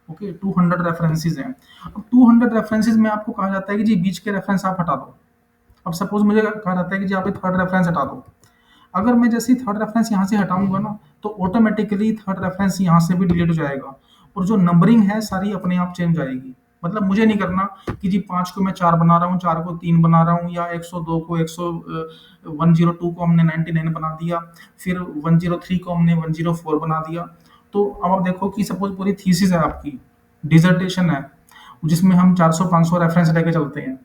ओके, 200 रेफरेंसेज हैं। अब 200 रेफरेंसेज में आपको कहा जाता है कि जी बीच के रेफरेंस आप हटा दो। अब सपोज मुझे कहा जाता है कि जी आप थर्ड रेफरेंस हटा दो। अगर मैं जैसे ही थर्ड रेफरेंस यहाँ से हटाऊंगा ना, तो ऑटोमेटिकली थर्ड रेफरेंस यहाँ से भी डिलीट हो जाएगा, और जो नंबरिंग है सारी अपने आप चेंज आएगी। मतलब मुझे नहीं करना कि जी 5 को मैं 4 बना रहा हूँ, 4 को 3 बना रहा हूँ, या 102 को 102 को हमने 99 बना दिया, फिर 103 को हमने 104 बना दिया। तो अब आप देखो कि सपोज पूरी थीसिस है आपकी, डिजर्टेशन है, जिसमें हम 400-500 रेफरेंस लेके चलते हैं।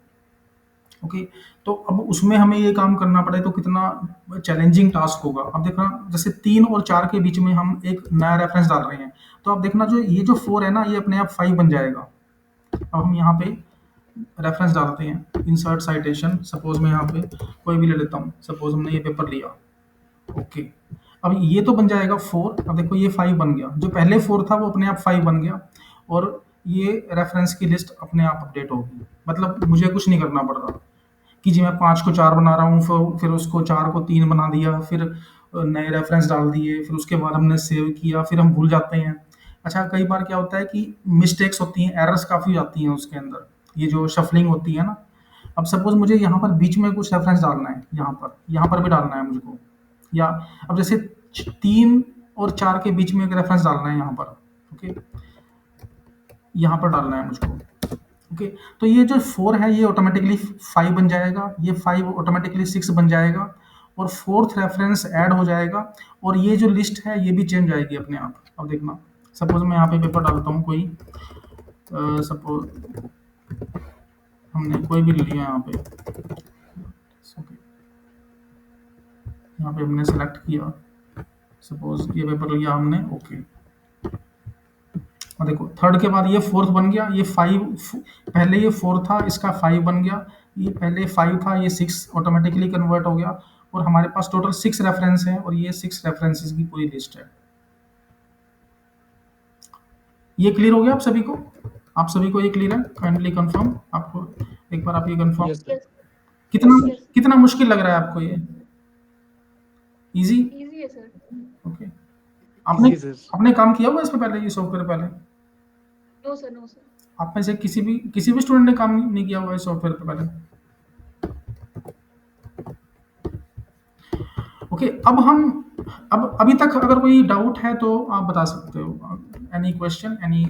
ओके, तो अब उसमें हमें ये काम करना पड़े तो कितना चैलेंजिंग टास्क होगा। अब देखना जैसे 3 और 4 के बीच में हम एक नया रेफरेंस डाल रहे हैं, तो आप देखना जो ये जो 4 है ना, ये अपने आप 5 बन जाएगा। अब हम यहाँ पे रेफरेंस डालते हैं, इंसर्ट साइटेशन, सपोज मैं यहाँ पे कोई भी ले लेता हूँ, सपोज हमने ये पेपर लिया। ओके, अब ये तो बन जाएगा 4। अब देखो ये 5 बन गया, जो पहले 4 था वो अपने आप 5 बन गया, और ये रेफरेंस की लिस्ट अपने आप अपडेट होगी। मतलब मुझे कुछ नहीं करना पड़ रहा कि जी मैं 5 को 4 बना रहा हूँ, फिर उसको 4 को 3 बना दिया, फिर नए रेफरेंस डाल दिए, फिर उसके बाद हमने सेव किया, फिर हम भूल जाते हैं। अच्छा, कई बार क्या होता है कि मिस्टेक्स होती हैं, एरर्स काफ़ी आती हैं उसके अंदर, ये जो शफलिंग होती है ना। अब सपोज मुझे यहाँ पर बीच में कुछ रेफरेंस डालना है, यहाँ पर भी डालना है मुझको, या अब जैसे 3 और 4 के बीच में एक रेफरेंस डालना है यहाँ पर। ओके, यहाँ पर डालना है मुझको। ओके, तो ये जो 4 है ये ऑटोमेटिकली 5 बन जाएगा, ये 5 ऑटोमेटिकली 6 बन जाएगा, और फोर्थ रेफरेंस ऐड हो जाएगा, और ये जो लिस्ट है ये भी चेंज आएगी अपने आप। अब देखना, सपोज मैं यहाँ पे पेपर डालता हूँ कोई, सपोज हमने कोई भी ले लिया यहाँ पे। ओके, यहाँ पे हमने सेलेक्ट किया, सपोज ये पेपर लिया हमने। ओके, और देखो थर्ड के बाद ये फोर्थ बन गया, ये 5, पहले ये 4 था, इसका 5 बन गया, ये पहले 5 था, ये 6 ऑटोमेटिकली कन्वर्ट हो गया, और हमारे पास टोटल 6 रेफरेंस है, और ये 6 रेफरेंसेस की पूरी लिस्ट है। ये क्लियर हो गया आप सभी को? आप सभी को ये क्लियर है? काइंडली कंफर्म आपको, एक बार आप ये कंफर्म। Yes sir. यस कितना यस कितना मुश्किल लग रहा है आपको ये? इजी? इजी है सर। ओके, आपने इजी सर। आपने काम किया हुआ इस पे पहले, ये सॉफ्टवेयर पहले? No sir, no sir. आप में से किसी भी स्टूडेंट ने काम नहीं किया हुआ इस सॉफ्टवेयर पे पहले? ओके, अब अभी तक अगर कोई डाउट है तो आप बता सकते हो। Any question, any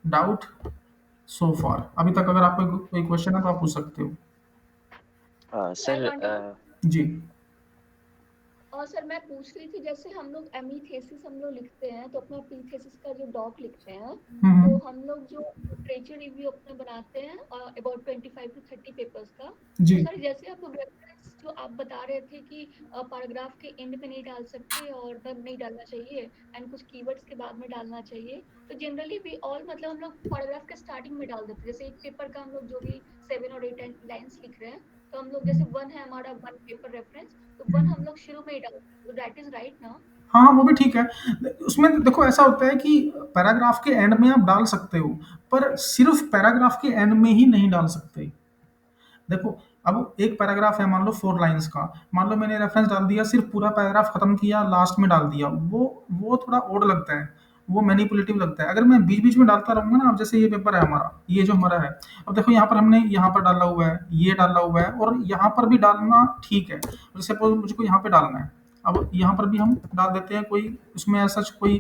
doubt so far? अभी तक अगर आपको कोई क्वेश्चन है तो आप पूछ सकते हो। आई सर वांट टू जी। और सर मैं पूछ रही थी, जैसे हम लोग एमई थेसिस हम लोग लिखते हैं तो अपना प्री थेसिस का जो डॉक लिखते हैं, तो हम्म। हम लोग जो लिटरेचर रिव्यू अपने बनाते हैं अबाउट 25 to 30 पेपर्स का, जी। तो सर जैसे आप रेफरेंस जो आप बता रहे थे कि पैराग्राफ के एंड में नहीं डाल सकते और तब नहीं डालना चाहिए, एंड कुछ कीवर्ड्स के बाद में डालना चाहिए, तो जनरली वी ऑल मतलब हम लोग पैराग्राफ के स्टार्टिंग में डाल देते हैं। जैसे एक पेपर का हम लोग जो भी 7 और 8 लाइन्स लिख रहे हैं, तो हम लोग जैसे 1 है हमारा 1 पेपर रेफरेंस, तो 1 हम लोग शुरू में ही डालते हैं, तो दैट इज राइट ना? हाँ, वो भी ठीक है। उसमें देखो ऐसा होता है कि पैराग्राफ के एंड में आप डाल सकते हो, पर सिर्फ पैराग्राफ के एंड में ही नहीं डाल सकते। देखो, अब एक पैराग्राफ है मान लो 4 लाइन्स का, मान लो मैंने रेफरेंस डाल दिया, सिर्फ पूरा पैराग्राफ खत्म किया, लास्ट में डाल दिया, वो थोड़ा ओड लगता है, वो मैनिपुलेटिव लगता है। अगर मैं बीच बीच में डालता रहूंगा ना, अब जैसे ये पेपर है हमारा, ये जो हमारा है, अब देखो यहाँ पर हमने यहाँ पर डाला हुआ है, ये डाला हुआ है, और यहाँ पर भी डालना ठीक है। जैसे सपोज मुझको यहाँ पे डालना है, अब यहाँ पर भी हम डाल देते हैं, कोई उसमें ऐसा कोई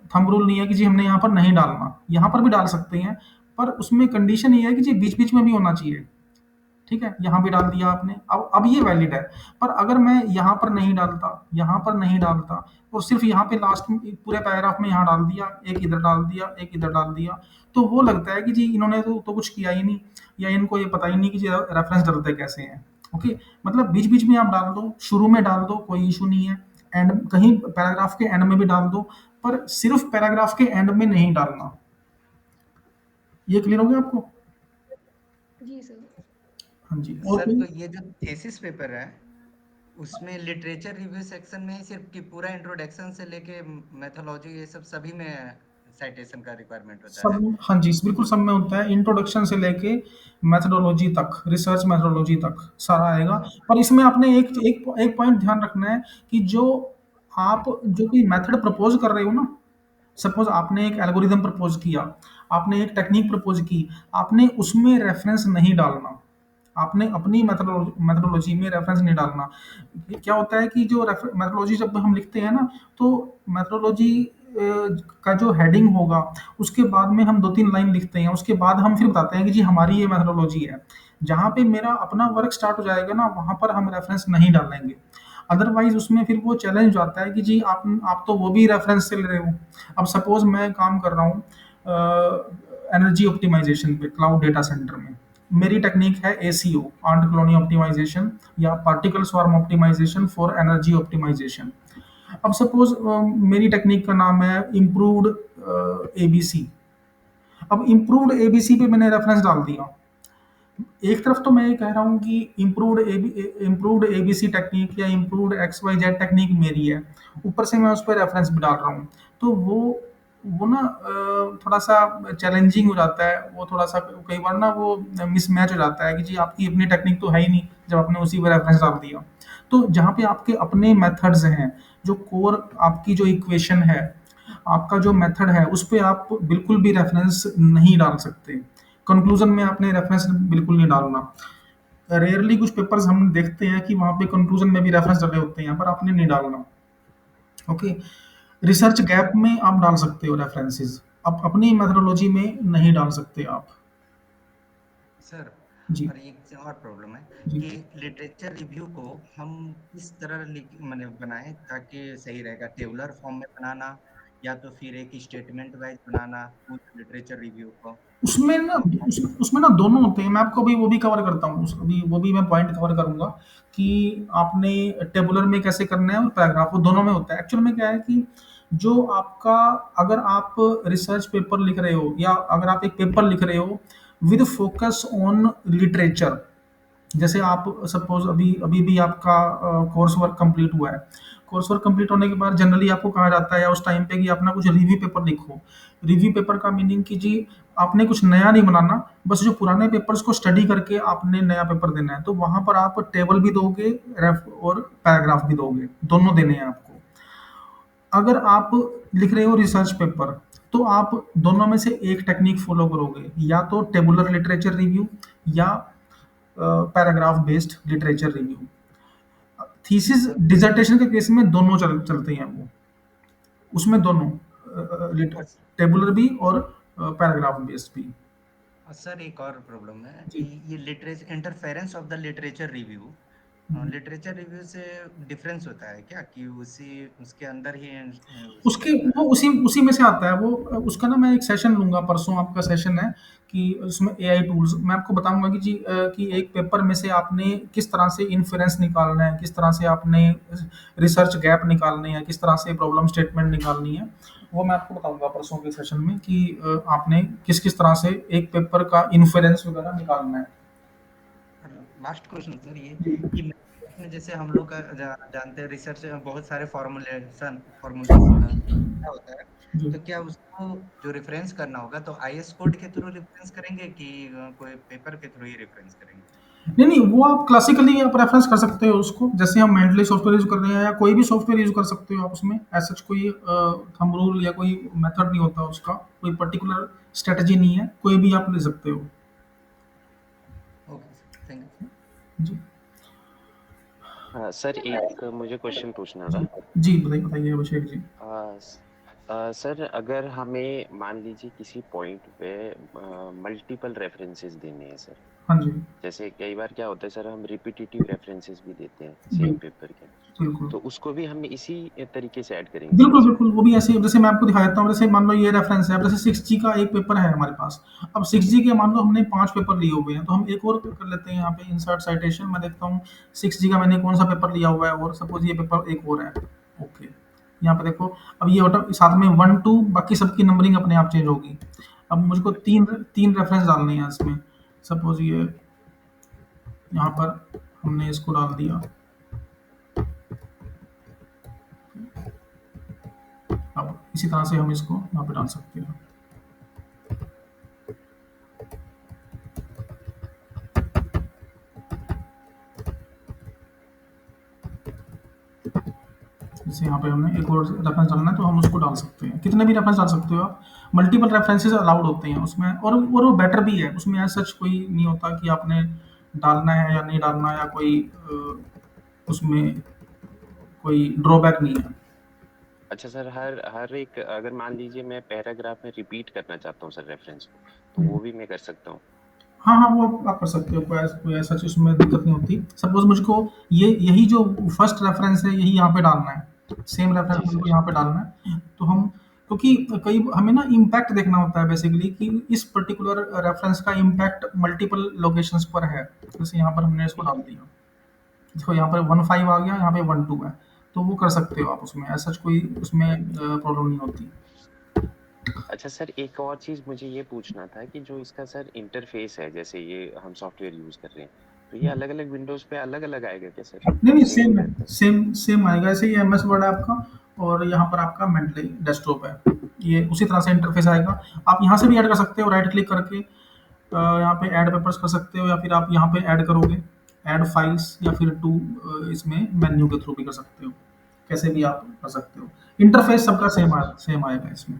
थंब रूल नहीं है कि जी हमने यहाँ पर नहीं डालना, यहाँ पर भी डाल सकते हैं, पर उसमें कंडीशन ये है कि जी बीच बीच में भी होना चाहिए। ठीक है, यहाँ भी डाल दिया आपने, अब ये वैलिड है। पर अगर मैं यहाँ पर नहीं डालता, यहाँ पर नहीं डालता, और सिर्फ यहाँ पे लास्ट में पूरे पैराग्राफ में यहाँ डाल दिया, एक इधर डाल दिया, एक इधर डाल दिया, तो वो लगता है कि जी इन्होंने तो कुछ किया ही नहीं, या इनको ये पता ही नहीं कि जी रेफरेंस डालते कैसे हैं। ओके, मतलब बीच बीच में आप डाल दो, शुरू में डाल दो, कोई इशू नहीं है, एंड कहीं पैराग्राफ के एंड में भी डाल दो, पर सिर्फ पैराग्राफ के एंड में नहीं डालना। ये क्लियर हो गया आपको? जी सर। हाँ जी, और सर कोई? तो ये जो थीसिस पेपर है उसमें लिटरेचर रिव्यू सेक्शन में ही सिर्फ कि पूरा इंट्रोडक्शन से लेके मेथोलॉजी ये सब सभी में साइटेशन का रिक्वायरमेंट होता है। सब, हाँ जी, बिल्कुल सब में होता है, इंट्रोडक्शन से लेके मेथोडोलॉजी तक, रिसर्च मेथोडोलॉजी तक सारा आएगा। पर इसमें आपने एक एक एक पॉइंट ध्यान रखना है कि आप जो कोई मेथड प्रपोज कर रहे हो ना, सपोज आपने एक एल्गोरिदम प्रपोज किया, आपने एक टेक्निक प्रपोज की, आपने उसमें रेफरेंस नहीं डालना, आपने अपनी मेथोडोलॉजी में रेफरेंस नहीं डालना। क्या होता है कि जो मेथोडोलॉजी जब हम लिखते हैं ना, तो मेथोडोलॉजी का जो हेडिंग होगा, उसके बाद में हम 2-3 लाइन लिखते हैं, उसके बाद हम फिर बताते हैं कि जी हमारी ये मेथोडोलॉजी है। जहाँ पे मेरा अपना वर्क स्टार्ट हो जाएगा ना, वहाँ पर हम रेफरेंस नहीं डालेंगे। अदरवाइज उसमें फिर वो चैलेंज हो जाता है कि जी आप तो वो भी रेफरेंस से ले रहे हो। अब सपोज मैं काम कर रहा हूँ एनर्जी ऑप्टिमाइजेशन पे क्लाउड डेटा सेंटर में, मेरी टेक्निक है एसीओ, आंट कॉलोनी ऑप्टिमाइजेशन, या particle swarm optimization for energy optimization. अब सपोज मेरी टेक्निक का नाम है इम्प्रूव्ड एबीसी। अब इम्प्रूव्ड एबीसी पे मैंने रेफरेंस डाल दिया। एक तरफ तो मैं ये कह रहा हूँ कि इम्प्रूव्ड एबीसी टेक्निक या improved X Y Z technique मेरी है, ऊपर से मैं उस पर रेफरेंस भी डाल रहा हूँ। तो वो ना थोड़ा सा चैलेंजिंग हो जाता है, वो थोड़ा सा कई बार ना वो मिसमैच हो जाता है कि जी आपकी अपनी टेक्निक तो है ही नहीं, जब आपने उसी पर रेफरेंस डाल दिया। तो जहाँ पे आपके अपने मेथड्स हैं, जो कोर आपकी जो इक्वेशन है, आपका जो मेथड है, उस पे आप बिल्कुल भी रेफरेंस नहीं डाल सकते। कंक्लूजन में आपने रेफरेंस बिल्कुल नहीं डालना। रेयरली कुछ पेपर्स हम देखते हैं कि वहाँ पे कंक्लूजन में भी रेफरेंस डाले होते हैं, पर आपने नहीं डालना। ओके, रिसर्च गैप में आप डाल सकते हो रेफरेंसेस, आप अपनी मेथोडोलॉजी में नहीं डाल सकते आप। सर जी, और एक से और प्रॉब्लम है जी। कि लिटरेचर रिव्यू को हम किस तरह मैंने बनाए ताकि सही रहेगा, टेबुलर फॉर्म में बनाना या तो फिर एक स्टेटमेंट वाइज बनाना पूरे लिटरेचर रिव्यू को। उसमें ना तो उसमें ना दोनों होते हैं, मैं आपको अभी वो भी कवर करता हूँ, अभी वो भी मैं पॉइंट कवर करूंगा कि आपने टेबुलर में कैसे करना है और पैराग्राफ, वो दोनों में होता है। एक्चुअल में क्या है कि जो आपका, अगर आप रिसर्च पेपर लिख रहे हो, या अगर आप एक पेपर लिख रहे हो विद फोकस ऑन लिटरेचर, जैसे आप सपोज अभी अभी भी आपका कोर्स वर्क कंप्लीट हुआ है, कोर्स वर्क कंप्लीट होने के बाद जनरली आपको कहा जाता है उस टाइम पे कि अपना कुछ रिव्यू पेपर लिखो। रिव्यू पेपर का मीनिंग कि जी आपने कुछ नया नहीं बनाना, बस जो पुराने पेपर्स को स्टडी करके आपने नया पेपर देना है, तो वहां पर आप टेबल भी दोगे, रेफ और पैराग्राफ भी दोगे, दोनों देने हैं आपको। अगर आप लिख रहे हो रिसर्च पेपर, तो आप दोनों में से एक टेक्निक फॉलो करोगे, या तो टेबुलर लिटरेचर रिव्यू, या paragraph based literature review. Thesis sir dissertation के केस में दोनों चलते हैं वो, उसमें दोनों और टेबुलर भी और पैराग्राफ बेस्ड भी। सर एक और प्रॉब्लम है कि जी। ये literature interference of the literature review, literature review से डिफरेंस होता है क्या कि उसी उसके अंदर ही उसमें उसके होता वो है। उसी में से आता है वो। उसका ना मैं एक सेशन लूंगा, परसों आपका सेशन है, कि उसमें एआई टूल्स मैं आपको बताऊंगा कि जी कि एक पेपर में से आपने किस तरह से इन्फेरेंस निकालना है, किस तरह से आपने रिसर्च गैप निकालने हैं, किस तरह से प्रॉब्लम स्टेटमेंट निकालनी है। वो मैं आपको बताऊंगा परसों के सेशन में कि आपने किस किस तरह से एक पेपर का इन्फेरेंस वगैरह निकालना है। लास्ट क्वेश्चन सर ये जी, कि मैथमेटिक्स में जैसे हम लोग जानते हैं रिसर्च में बहुत सारे फॉर्मूलेस क्या होता है, जी। तो क्या उसको जो रेफरेंस करना होगा तो आईएस कोड के थ्रू रेफरेंस करेंगे कि कोई पेपर के थ्रू ही रेफरेंस करेंगे। नहीं, नहीं, वो आप क्लासिकली आप रेफरेंस कर सकते हो उसको, जैसे हम मेंडली सॉफ्टवेयर यूज़ कर रहे हैं, या कोई भी सॉफ्टवेयर यूज़ कर सकते हो आप उसमें। ऐसा कोई थंब रूल या कोई मेथड नहीं होता उसका, कोई पर्टिकुलर स्ट्रेटजी नहीं है, कोई भी आप ले सकते हो। Okay sir, thank you. जी, हाँ सर, एक मुझे क्वेश्चन पूछना था। जी, बताइए, बताइए अभिषेक जी। सर, अगर हमें मान लीजिए किसी पॉइंट पे मल्टीपल रेफरेंसेस देने हैं सर, हाँ जी, जैसे कई बार क्या होता है सर, हम रिपीटेटिव रेफरेंसेस भी देते हैं सेम बिल पेपर के, बिल्कुल। तो उसको भी हम इसी तरीके से ऐड करेंगे सर बिल्कुल, इसमें। बिल्कुल, वो भी ऐसे ही जैसे मैं आपको दिखा देता हूँ, जैसे मान लो ये रेफ़रेंस है, अब जैसे 6G का एक पेपर है हमारे पास। अब 6G के मान लो हमने 5 पेपर लिए हुए हैं, तो हम एक और कर लेते हैं यहाँ पे इंसर्ट साइटेशन। मैं देखता हूँ 6G का मैंने कौन-सा पेपर लिया हुआ है, और सपोज़ ये पेपर एक और है। ओके, यहाँ पे देखो, अब ये ऑटो साथ में 1, 2 बाकी सबकी नंबरिंग अपने आप चेंज होगी। अब मुझको अच्छा 3 रेफ़रेंस डालने हैं इसमें। सपोज़ ये यहाँ पर हमने इसको डाल दिया। अब इसी तरह से हम इसको यहाँ पे डाल सकते हैं। जैसे यहाँ पे हमने एक और रेफरेंस डालना है, तो हम उसको डाल सकते हैं। कितने भी रेफरेंस डाल सकते हो आप। मल्टीपल रेफरेंसेस अलाउड होते हैं उसमें, और वो बेटर भी है। उसमें ऐसा सच कोई नहीं होता कि आपने डालना है या नहीं डालना, या कोई उसमें कोई ड्रॉबैक नहीं है। अच्छा सर, हर हर एक अगर मान लीजिए मैं पैराग्राफ में रिपीट करना चाहता हूँ सर रेफरेंस को, तो वो भी मैं कर सकता हूँ? हाँ, हाँ, वो आप कर सकते हो, कोई ऐसा चीज़ उसमें दिक्कत नहीं होती। सपोज़ मुझको ये यही जो फर्स्ट रेफ़रेंस है, यही यहाँ पे डालना है। सेम रेफ़रेंस जी मुझको सर। यहाँ पे डालना है। तो हम, क्योंकि कई हमें ना इम्पैक्ट देखना होता है बेसिकली, कि इस पर्टिकुलर रेफ़रेंस का इम्पैक्ट मल्टीपल लोकेशंस पर है। जैसे यहाँ पर हमने इसको डाल दिया। देखो यहाँ पर 15 आ गया, यहाँ पे 12 है। तो वो कर सकते हो आप उसमें, ऐसा कोई उसमें प्रॉब्लम नहीं होती। अच्छा सर, एक और चीज़ मुझे ये पूछना था कि जो इसका सर इंटरफेस है, जैसे ये हम सॉफ्टवेयर यूज़ कर रहे हैं, तो ये अलग-अलग विंडोज़ पे अलग-अलग आएगा क्या सर? नहीं, नहीं, सेम सेम है, सेम सेम आएगा। ऐसे ही एमएस वर्ड है आपका, और यहाँ पर आपका मेंटली डेस्कटॉप है। ये उसी तरह से इंटरफेस आएगा। आप यहाँ से भी ऐड कर सकते हो, राइट क्लिक करके यहाँ पे ऐड पेपर्स कर सकते हो, या फिर आप यहाँ पे ऐड करोगे ऐड फाइल्स, या फिर टू इसमें मेन्यू के थ्रू भी कर सकते हो। कैसे भी आप कर सकते हो। इंटरफेस सबका सेम आएगा इसमें।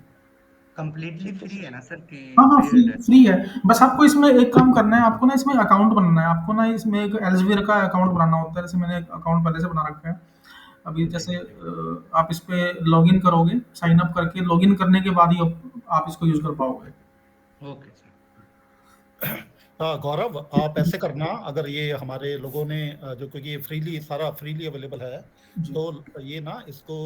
कंप्लीटली ठीक है फ्री सर। है ना सर कि हाँ, हाँ, फ्री पेड? फ्री है। बस आपको इसमें एक काम करना है, आपको ना इसमें अकाउंट बनाना है। आपको ना इसमें एक एल्सेवियर का अकाउंट बनाना होता है। जैसे मैंने एक अकाउंट पहले से बना रखा है। अभी जी। जैसे आप इस पे लॉगिन करोगे, साइन अप करके लॉगिन करने के बाद ही आप इसको यूज़ कर पाओगे। Okay sir. गौरव, आप ऐसे करना, अगर ये हमारे लोगों ने जो, क्योंकि ये फ्रीली, सारा फ्रीली अवेलेबल है, जी, तो ये ना इसको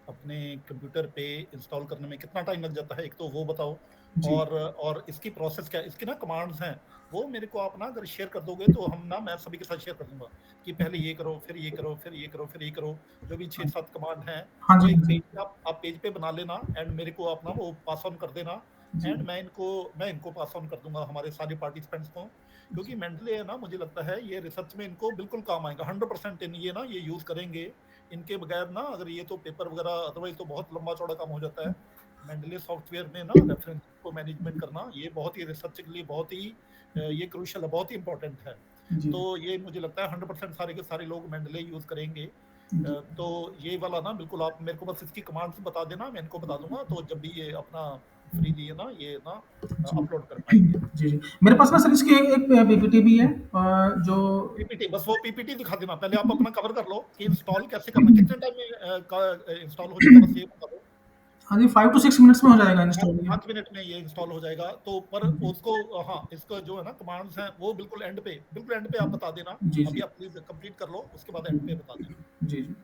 अपने कंप्यूटर पे इंस्टॉल करने में कितना टाइम लग जाता है, एक तो वो बताओ। जी, और इसकी प्रोसेस क्या, इसकी ना कमांड्स हैं, वो मेरे को आप ना अगर शेयर कर दोगे तो हम ना, मैं सभी के साथ शेयर कर दूंगा कि पहले ये करो, फिर ये करो, फिर ये करो, फिर ये करो। जो भी 6-7 कमांड हैं, हाँ वो जी, एक हाँ जी, पेज पे आप पेज पे बना लेना, एंड मेरे को आप ना वो पास ऑन कर देना। जी, एंड मैं इनको पास ऑन कर दूंगा हमारे सारे पार्टिसिपेंट्स को, क्योंकि मेंटली है ना, मुझे लगता है ये रिसर्च में इनको बिल्कुल काम आएगा 100%। इन ये ना ये यूज करेंगे। इनके बगैर ना, अगर ये तो पेपर वगैरह, अदरवाइज तो बहुत लंबा चौड़ा काम हो जाता है। मेंडले सॉफ्टवेयर में ना रेफरेंस को मैनेजमेंट करना, ये बहुत ही रिसर्च के लिए बहुत ही ये क्रूशियल है, बहुत ही इंपॉर्टेंट है। जी, तो ये मुझे लगता है 100% सारे के सारे लोग मेंडले यूज करेंगे। जी, तो ये वाला ना बिल्कुल आप मेरे को बस इसकी कमांड्स बता देना, मैं इनको बता दूंगा, तो जब भी ये अपना फ्रीली है ना, ये ना जी, अपलोड कर पाएंगे। जी, जी। मेरे पास ना सर इसकी एक पीपीटी भी है, जो पीपीटी, बस वो पीपीटी दिखा देना। पहले आप अपना कवर कर लो कि इंस्टॉल कैसे करना, कितने टाइम में इंस्टॉल हो जाएगा, बस ये बता दो। हाँ जी, 5 to 6 मिनट्स में हो जाएगा इंस्टॉल ये। 5 मिनट में ये इंस्टॉल हो जाएगा। तो पर उसको, हाँ, इसका जो है ना कमांड्स हैं, वो बिल्कुल एंड पे आप बता देना। जी, अभी जी, आप प्लीज कंप्लीट कर लो, उसके बाद एंड पे बता देना। जी, जी।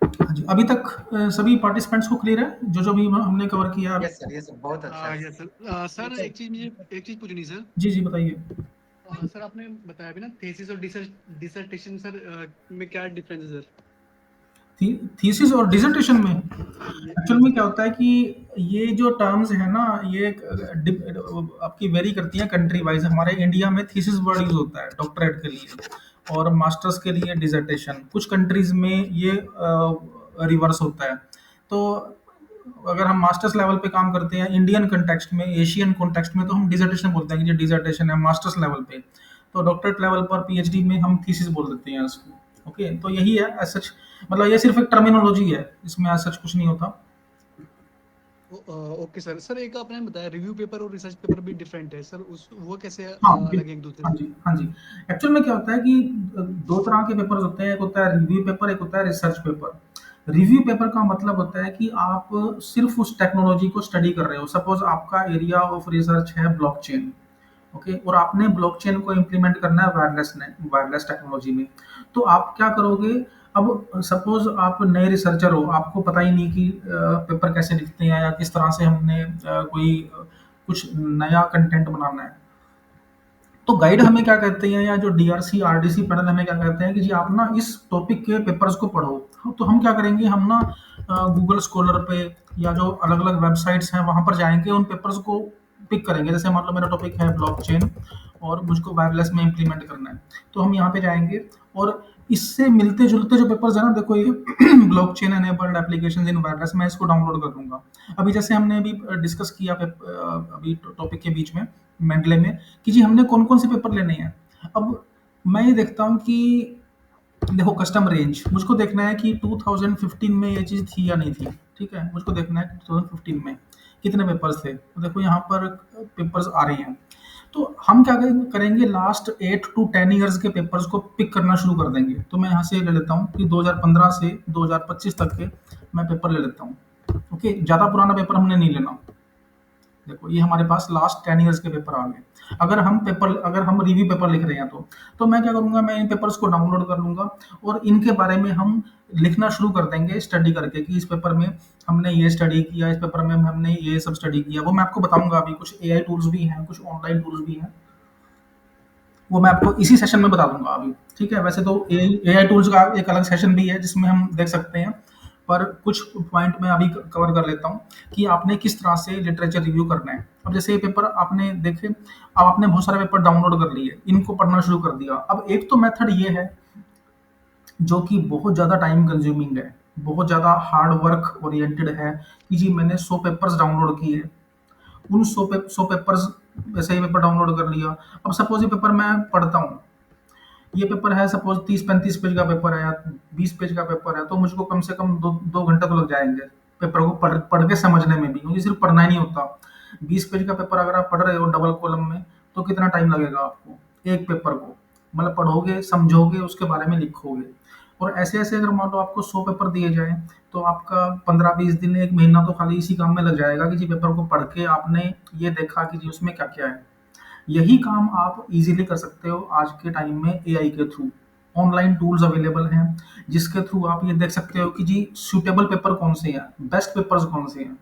हाँ जी, अभी तक सभी पार्टिसिपेंट्स को क्लियर है, जो भी हमने कवर किया है। यस सर, बहुत अच्छा है। Yes sir. सर एक चीज मुझे एक चीज पूछनी सर। जी, जी, बताइए। सर आपने बताया अभी ना थीसिस और डिसर्टेशन सर में क्या डिफरेंस है सर? थीसिस और डिसर्टेशन में एक्चुअल में क्या होता है कि ये जो टर्म्स है ना, ये आपकी वेरी करती हैं कंट्री वाइज। हमारे इंडिया में थीसिस वर्ड यूज होता है डॉक्टरेट के लिए, और मास्टर्स के लिए डिसर्टेशन। कुछ कंट्रीज में ये रिवर्स होता है। तो अगर हम मास्टर्स लेवल पे काम करते हैं इंडियन कंटेक्स्ट में, एशियन कॉन्टेक्स्ट में, तो हम डिसर्टेशन बोलते हैं कि ये डिसर्टेशन है मास्टर्स लेवल पे। तो डॉक्टरेट लेवल पर, पीएचडी में हम थीसिस बोल देते हैं इसको। ओके, तो यही है एज सच। मतलब ये सिर्फ एक टर्मिनोलॉजी है, इसमें एज सच कुछ नहीं होता। Okay sir. सर एक आपने बताया रिव्यू पेपर और रिसर्च पेपर भी डिफरेंट है सर, उस वो कैसे हाँ, अलग है एक दूसरे हाँ से? जी, हाँ जी। एक्चुअल में क्या होता है कि दो तरह के पेपर्स होते हैं। एक होता है रिव्यू पेपर, एक होता है रिसर्च पेपर। रिव्यू पेपर का मतलब होता है कि आप सिर्फ उस टेक्नोलॉजी को स्टडी कर रहे हो। सपोज आपका एरिया ऑफ रिसर्च है ब्लॉकचेन, ओके, और आपने ब्लॉकचेन को इम्प्लीमेंट करना है वायरलेस टेक्नोलॉजी में। तो आप क्या करोगे? अब सपोज आप नए रिसर्चर हो, आपको पता ही नहीं कि पेपर कैसे लिखते हैं या किस तरह से हमने कोई कुछ नया कंटेंट बनाना है। तो गाइड हमें क्या कहते हैं, या जो डीआरसी आरडीसी पैनल हमें क्या कहते हैं कि जी आप ना इस टॉपिक के पेपर्स को पढ़ो। तो हम क्या करेंगे, हम ना गूगल स्कॉलर पे या जो अलग अलग वेबसाइट्स हैं वहां पर जाएंगे, उन पेपर्स को पिक करेंगे। जैसे मान लो मेरा टॉपिक है ब्लॉकचेन और मुझको वायरलेस में इम्प्लीमेंट करना है, तो हम यहाँ पे जाएंगे और इससे मिलते जुलते जो पेपर्स है ना, देखो ये blockchain enabled applications in wireless, मैं इसको डाउनलोड कर लूंगा। अभी जैसे हमने अभी डिस्कस किया अभी टॉपिक के बीच में मेंडले में कि जी हमने कौन कौन से पेपर लेने हैं। अब मैं ये देखता हूँ कि देखो कस्टम रेंज मुझको देखना है कि 2015 में ये चीज़ थी या नहीं थी। ठीक है, मुझको देखना है कि 2015 में कितने पेपर्स थे। तो देखो यहाँ पर पेपर्स आ रहे हैं, तो हम क्या करेंगे, लास्ट 8 to 10 ईयर्स के पेपर्स को पिक करना शुरू कर देंगे। तो मैं यहाँ से ले लेता हूँ कि 2015 से 2025 तक के मैं पेपर ले लेता हूँ। ओके, ज़्यादा पुराना पेपर हमने नहीं लेना। देखो ये हमारे पास लास्ट 10 ईयर्स के पेपर आ गए। अगर हम रिव्यू पेपर लिख रहे हैं तो मैं क्या करूंगा, मैं इन पेपर्स को डाउनलोड कर लूंगा और इनके बारे में हम लिखना शुरू कर देंगे स्टडी करके कि इस पेपर में हमने ये स्टडी किया, इस पेपर में हमने ये सब स्टडी किया। वो मैं आपको बताऊंगा, अभी कुछ एआई टूल्स भी हैं, कुछ ऑनलाइन टूल्स भी हैं, वो मैं आपको इसी सेशन में बता दूंगा अभी। ठीक है, वैसे तो एआई टूल्स का एक अलग सेशन भी है जिसमें हम देख सकते हैं, पर कुछ पॉइंट मैं अभी कवर कर लेता हूँ कि आपने किस तरह से लिटरेचर रिव्यू करना है। अब जैसे ये पेपर आपने देखे, अब आपने बहुत सारे पेपर डाउनलोड कर लिए, इनको पढ़ना शुरू कर दिया। अब एक तो मेथड ये है जो कि बहुत ज़्यादा टाइम कंज्यूमिंग है, बहुत ज़्यादा हार्ड वर्क ओरिएंटेड है कि जी मैंने 100 पेपर्स डाउनलोड किए, उन 100 पेपर्स, वैसे ही पेपर डाउनलोड कर लिया। अब सपोज ये पेपर मैं पढ़ता हूँ, ये पेपर है सपोज 30-35 पेज का पेपर है या 20 पेज का पेपर है, तो मुझको कम से कम 2 घंटे तो लग जाएंगे पेपर को पढ़ के समझने में भी, क्योंकि सिर्फ पढ़ना ही नहीं होता। 20 पेज का पेपर अगर आप पढ़ रहे हो डबल कॉलम में, तो कितना टाइम लगेगा आपको एक पेपर को, मतलब पढ़ोगे, समझोगे, उसके बारे में लिखोगे। और ऐसे ऐसे अगर मान लो आपको 100 पेपर दिए जाएं, तो आपका 15-20 दिन, एक महीना तो खाली इसी काम में लग जाएगा कि जी पेपर को पढ़ के आपने ये देखा कि जी उसमें क्या क्या है। यही काम आप इजीली कर सकते हो आज के टाइम में एआई के थ्रू। ऑनलाइन टूल्स अवेलेबल हैं जिसके थ्रू आप ये देख सकते हो कि जी सूटेबल पेपर कौन से हैं, बेस्ट पेपर्स कौन से हैं।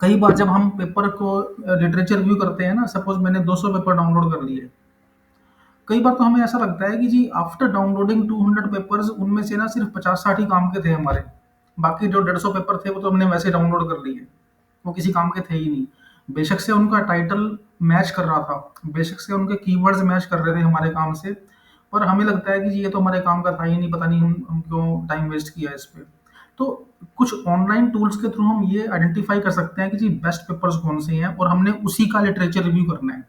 कई बार जब हम पेपर को लिटरेचर रिव्यू करते हैं ना, सपोज मैंने 200 पेपर डाउनलोड कर लिए, कई बार तो हमें ऐसा लगता है कि जी आफ्टर डाउनलोडिंग 200 पेपर्स, उनमें से ना सिर्फ 50-60 ही काम के थे हमारे, बाकी जो 150 पेपर थे वो तो हमने वैसे डाउनलोड कर लिए, वो किसी काम के थे ही नहीं। बेशक से उनका टाइटल मैच कर रहा था, बेशक से उनके कीवर्ड्स मैच कर रहे थे हमारे काम से, पर हमें लगता है कि जी ये तो हमारे काम का था ही नहीं, पता नहीं हम क्यों टाइम वेस्ट किया इस पे। तो कुछ ऑनलाइन टूल्स के थ्रू हम ये आइडेंटिफाई कर सकते हैं कि जी बेस्ट पेपर्स कौन से हैं और हमने उसी का लिटरेचर रिव्यू करना है।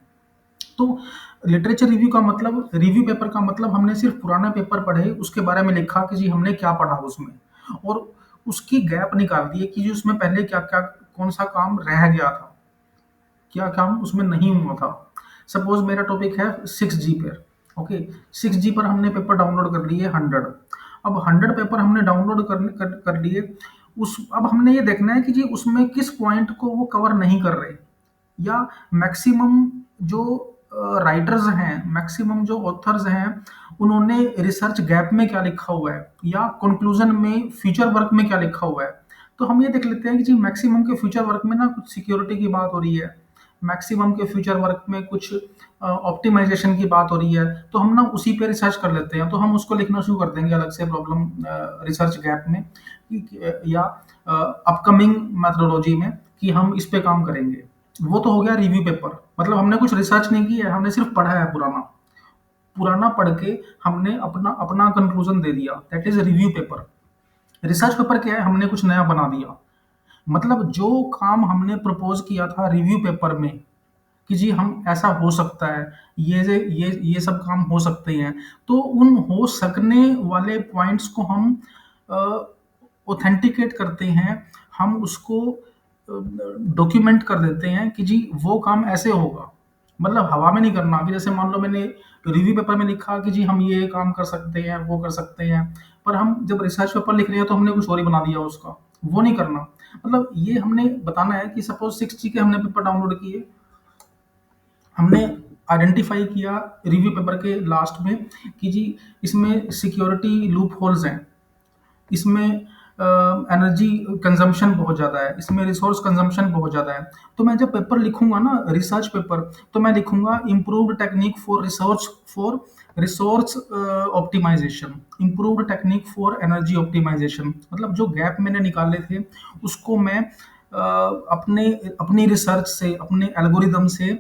तो लिटरेचर रिव्यू का मतलब, रिव्यू पेपर का मतलब हमने सिर्फ पुराने पेपर पढ़े, उसके बारे में लिखा कि जी हमने क्या पढ़ा उसमें, और उसकी गैप निकाल दी कि जी उसमें पहले क्या क्या, कौन सा काम रह गया था, क्या काम उसमें नहीं हुआ था। सपोज मेरा टॉपिक है 6G पर, ओके, 6G पर हमने पेपर डाउनलोड कर लिए 100। अब 100 पेपर हमने डाउनलोड कर लिए, उस अब हमने ये देखना है कि जी उसमें किस पॉइंट को वो कवर नहीं कर रहे, या मैक्सिमम जो राइटर्स हैं, मैक्सिमम जो ऑथर्स हैं, उन्होंने रिसर्च गैप में क्या लिखा हुआ है या कंक्लूजन में फ्यूचर वर्क में क्या लिखा हुआ है। तो हम ये देख लेते हैं कि जी मैक्सिमम के फ्यूचर वर्क में ना कुछ सिक्योरिटी की बात हो रही है, मैक्सिमम के फ्यूचर वर्क में कुछ ऑप्टिमाइजेशन की बात हो रही है, तो हम ना उसी पे रिसर्च कर लेते हैं, तो हम उसको लिखना शुरू कर देंगे अलग से प्रॉब्लम रिसर्च गैप में या अपकमिंग मेथोडोलॉजी में कि हम इस पे काम करेंगे। वो तो हो गया रिव्यू पेपर, मतलब हमने कुछ रिसर्च नहीं की है, हमने सिर्फ पढ़ा है पुराना, पुराना पढ़ के हमने अपना अपना कंक्लूजन दे दिया, that is review paper. Research paper क्या है, हमने कुछ नया बना दिया, मतलब जो काम हमने प्रपोज किया था रिव्यू पेपर में कि जी हम ऐसा हो सकता है, ये सब काम हो सकते हैं, तो उन हो सकने वाले पॉइंट्स को हम ऑथेंटिकेट करते हैं, हम उसको डॉक्यूमेंट कर देते हैं कि जी वो काम ऐसे होगा। मतलब हवा में नहीं करना कि जैसे मान लो मैंने रिव्यू पेपर में लिखा कि जी हम ये काम कर सकते हैं, वो कर सकते हैं, पर हम जब रिसर्च पेपर लिख रहे हैं तो हमने कुछ और ही बना दिया उसका, वो नहीं करना। मतलब ये हमने बताना है कि सपोज 6G के हमने पेपर डाउनलोड किए, हमने आइडेंटिफाई किया रिव्यू पेपर के लास्ट में कि जी इसमें सिक्योरिटी लूप होल्स हैं, इसमें एनर्जी कंजम्पशन बहुत ज़्यादा है, इसमें रिसोर्स कंजम्पशन बहुत ज़्यादा है। तो मैं जब पेपर लिखूंगा ना रिसर्च पेपर, तो मैं लिखूंगा improved technique for resource optimization, improved technique for energy optimization. मतलब जो गैप मैंने निकाले थे उसको मैं अपने अपनी रिसर्च से, अपने एल्गोरिदम से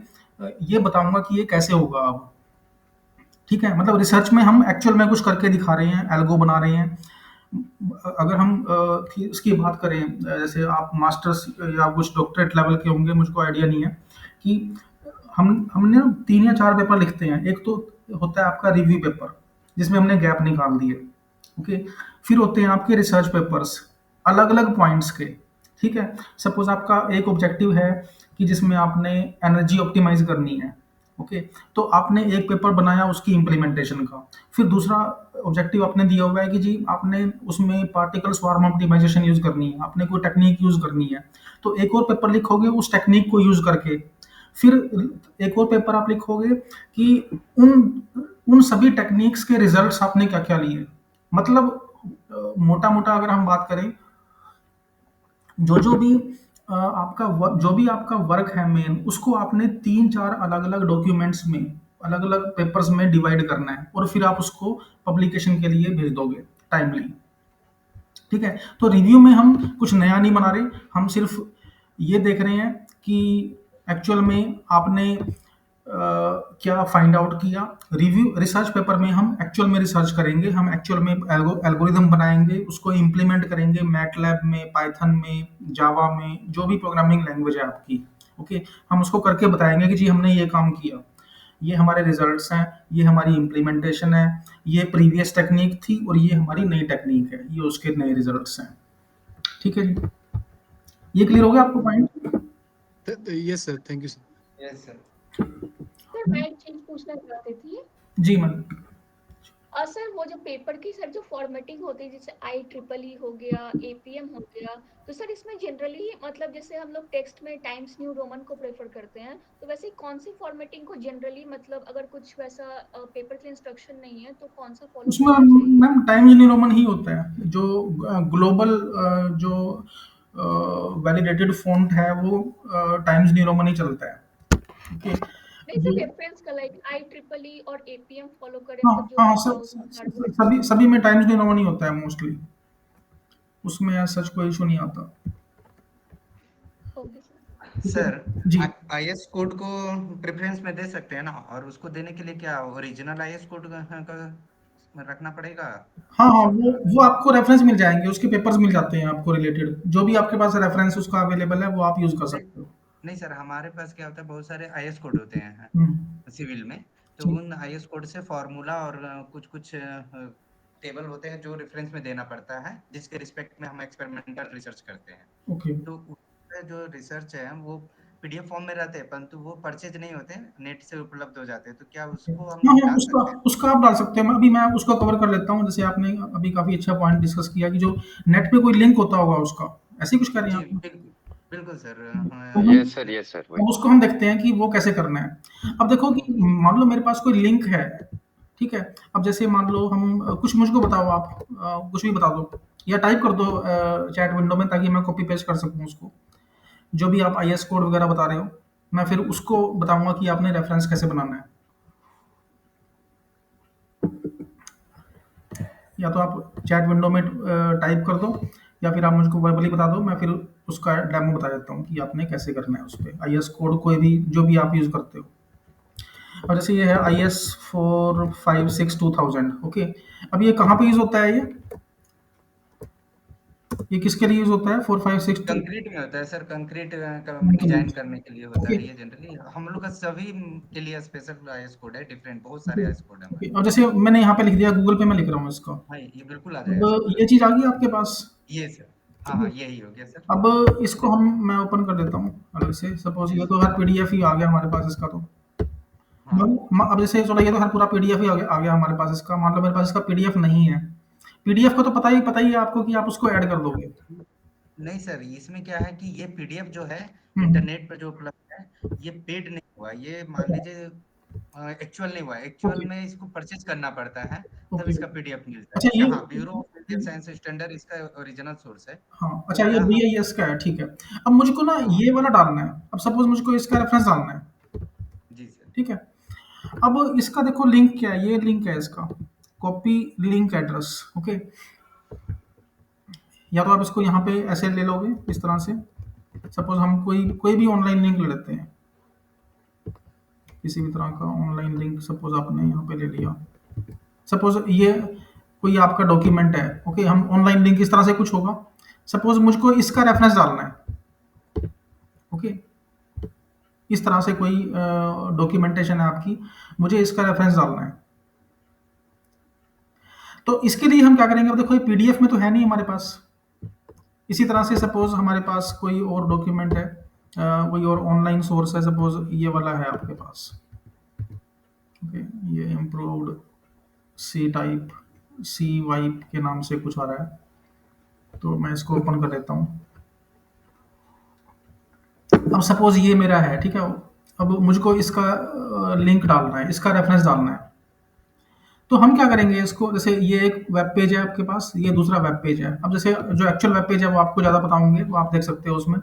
ये बताऊंगा कि ये कैसे होगा अब। ठीक है, मतलब रिसर्च में हम एक्चुअल में कुछ करके दिखा रहे हैं, एल्गो बना रहे हैं। अगर हम इसकी बात करें, जैसे आप मास्टर्स या कुछ डॉक्टरेट लेवल के होंगे, मुझको आइडिया नहीं है कि हमने 3 या 4 पेपर लिखते हैं। एक तो होता है आपका रिव्यू पेपर जिसमें हमने गैप निकाल दिए, ओके। फिर होते हैं आपके रिसर्च पेपर्स अलग अलग पॉइंट्स के, ठीक है। सपोज आपका एक ऑब्जेक्टिव है कि जिसमें आपने एनर्जी ऑप्टिमाइज करनी है, ओके। तो आपने एक पेपर बनाया उसकी इम्प्लीमेंटेशन का। फिर दूसरा ऑब्जेक्टिव आपने दिया हुआ है कि जी आपने उसमें पार्टिकल स्वार्म ऑप्टिमाइजेशन यूज करनी है, आपने कोई टेक्निक यूज करनी है। तो एक और पेपर लिखोगे उस टेक्निक को यूज करके। फिर एक और पेपर आप लिखोगे कि उन उन सभी टेक्निक्स के रिजल्ट्स आपने क्या क्या लिए। मतलब मोटा मोटा अगर हम बात करें, जो भी जो भी आपका वर्क है मेन, उसको आपने 3-4 अलग अलग डॉक्यूमेंट्स में, अलग अलग पेपर्स में डिवाइड करना है और फिर आप उसको पब्लिकेशन के लिए भेज दोगे टाइमली। ठीक है, तो रिव्यू में हम कुछ नया नहीं बना रहे, हम सिर्फ ये देख रहे हैं कि एक्चुअल में आपने क्या फाइंड आउट किया। रिव्यू रिसर्च पेपर में हम एक्चुअल में रिसर्च करेंगे, हम एक्चुअल में एल्गोरिदम बनाएंगे, उसको इम्प्लीमेंट करेंगे मैटलैब में, पाइथन में, जावा में, जो भी प्रोग्रामिंग लैंग्वेज है आपकी, ओके। हम उसको करके बताएंगे कि जी हमने ये काम किया, ये हमारे रिजल्ट्स हैं, ये हमारी इम्प्लीमेंटेशन है, ये प्रीवियस टेक्निक थी और ये हमारी नई टेक्निक है, ये उसके नए रिजल्ट्स हैं। ठीक है जी, ये क्लियर हो गया आपको point? Yes sir, thank you sir. Yes sir. Sir मैं एक चीज पूछना चाहती थी। जी मैम। सर वो जो पेपर की सर जो फॉर्मेटिंग होती है, जैसे IEEE हो गया, APM हो गया, तो सर इसमें जनरली मतलब जैसे हम लोग टेक्स्ट में टाइम्स न्यू रोमन को प्रेफर करते हैं, तो वैसे कौन सी फॉर्मेटिंग को जनरली, मतलब अगर कुछ वैसा पेपर के इंस्ट्रक्शन नहीं है तो कौन सा फॉलो उसमें करना चाहिए? मैम टाइम्स न्यू रोमन ही होता है। जो ग्लोबल जो वैलिडेटेड फॉन्ट है वो टाइम्स न्यू रोमन ही चलता है, ओके। नहीं सर, रेफरेंस का लाइक IEEE और APM फॉलो करें, हाँ मतलब जो हाँ, लिखा हो उसमें सभी सभी में टाइम्स न्यू रोमन ही होता है मोस्टली, उसमें सच कोई इशू नहीं आता। Okay sir. Sir ji IS code को प्रेफरेंस में दे सकते हैं ना, और उसको देने के लिए क्या ओरिजिनल IS कोड का रखना पड़ेगा? हाँ हाँ, वो आपको रेफरेंस मिल जाएंगे, उसके पेपर्स मिल जाते हैं आपको रिलेटेड, जो भी आपके पास रेफरेंस उसका अवेलेबल है वो आप यूज कर सकते हो। नहीं सर, हमारे पास क्या होता है, बहुत सारे IS कोड होते हैं सिविल में, तो ठीक। उन IS कोड से फॉर्मूला और कुछ कुछ टेबल होते हैं जो रेफरेंस में देना पड़ता है, जिसके रिस्पेक्ट में हम एक्सपेरिमेंटल रिसर्च करते हैं। ओके। तो उसमें जो रिसर्च है वो PDF फॉर्म में रहते हैं, परंतु वो परचेज नहीं होते, नेट से उपलब्ध हो जाते हैं। तो क्या उसको हम हाँ हाँ, डाल उसका सकते हैं? उसका आप डाल सकते हैं। मैं उसको कवर कर लेता हूँ। जैसे आपने अभी काफी अच्छा पॉइंट डिस्कस किया कि जो नेट पे कोई लिंक होता होगा उसका, ऐसे ही कुछ कर रहे हैं जी आप? बिल्कुल बिल्कुल सर। तो हम यस सर, वही। अब उसको हम देखते हैं कि वो कैसे करना है। अब देखो कि मान लो मेरे पास कोई लिंक है, ठीक है। अब जैसे मान लो हम कुछ मुझको बताओ, आप कुछ भी बता दो या टाइप कर दो चैट विंडो में, ताकि मैं कॉपी पेस्ट कर सकूं उसको, जो भी आप IS कोड वगैरह बता रहे हो। मैं फिर उसको बताऊंगा कि आपने रेफरेंस कैसे बनाना है। या तो आप चैट विंडो में टाइप कर दो, या फिर आप मुझको वर्बली बता दो, मैं फिर उसका डेमो बता देता हूँ कि आपने कैसे करना है उस पर IS कोड, कोई भी जो भी आप यूज़ करते हो। और जैसे ये है IS 456-2000, ओके। अब ये कहाँ पे यूज़ होता है, ये किसके लिए यूज़ होता है 456? कंक्रीट में होता है सर, कंक्रीट का के डिजाइन लिए, करने के लिए होता ओके है ये जनरली। हम लोग का सभी के लिए स्पेशल IS कोड है, डिफरेंट बहुत सारे IS कोड है ओके। हमारे। और जैसे मैंने यहाँ पे लिख दिया, गूगल पे मैं लिख रहा हूँ इसका। हाँ ये बिल्कुल आ जाएगा सर अब तुरंत। ये चीज़ आ गई आपके पास, ये सर, हाँ ठीक हाँ है। यही हो गया सर। अब इसको मैं ओपन कर देता हूँ अलग से। सपोज जी ये तो हर PDF ही आ गया हमारे पास इसका। तो हाँ। अब जैसे चलो ये तो हर पूरा PDF ही आ गया हमारे पास इसका। मान लो मेरे पास इसका PDF नहीं है। PDF का तो पता ही है आपको कि आप उसको ऐड कर दोगे। नहीं सर, इसमें क्या है कि ये PDF जो है हम्म, इंटरनेट पर जो उपलब्ध है, ये पेड नहीं हुआ, ये मान लीजिए एक्चुअल नहीं हुआ, एक्चुअल ओके में इसको परचेज करना पड़ता है, तब ओके। इसका पीडीएफ मिलता है। अच्छा जैसे ये हाँ, bureau of Indian science standard इसका ओरिजिनल सोर्स है। हाँ, तो अच्छा ये क्या हम BIS का है, ठीक है। अब मुझको ना हाँ, ये वाला डालना है। अब सपोज मुझको इसका रेफरेंस डालना है, जी सर। ठीक है। अब इसका देखो लिंक क्या है, ये लिंक है इसका, कॉपी लिंक एड्रेस, ओके। या तो आप इसको यहाँ पे ऐसे ले लोगे इस तरह से। सपोज हम कोई कोई भी ऑनलाइन लिंक ले लेते हैं, किसी भी तरह का ऑनलाइन लिंक सपोज आपने यहाँ पे ले लिया। सपोज ये कोई आपका डॉक्यूमेंट है, ओके। हम ऑनलाइन लिंक इस तरह से कुछ होगा। सपोज मुझको इसका रेफरेंस डालना है, ओके। इस तरह से कोई डॉक्यूमेंटेशन है आपकी, मुझे इसका रेफरेंस डालना है। तो इसके लिए हम क्या करेंगे, अब देखो ये पीडीएफ में तो है नहीं हमारे पास। इसी तरह से सपोज हमारे पास कोई और डॉक्यूमेंट है, कोई और ऑनलाइन सोर्स है, सपोज ये वाला है आपके पास, ओके। ये इम्प्रूव्ड सी टाइप सी वाइप के नाम से कुछ आ रहा है, तो मैं इसको ओपन कर लेता हूँ। अब सपोज ये मेरा है, ठीक है। अब मुझको इसका लिंक डालना है, इसका रेफरेंस डालना है। तो हम क्या करेंगे इसको, जैसे ये एक वेब पेज है आपके पास, ये दूसरा वेब पेज है। अब जैसे जो एक्चुअल वेब पेज है वो आपको ज़्यादा पता होंगे, वो आप देख सकते हो उसमें।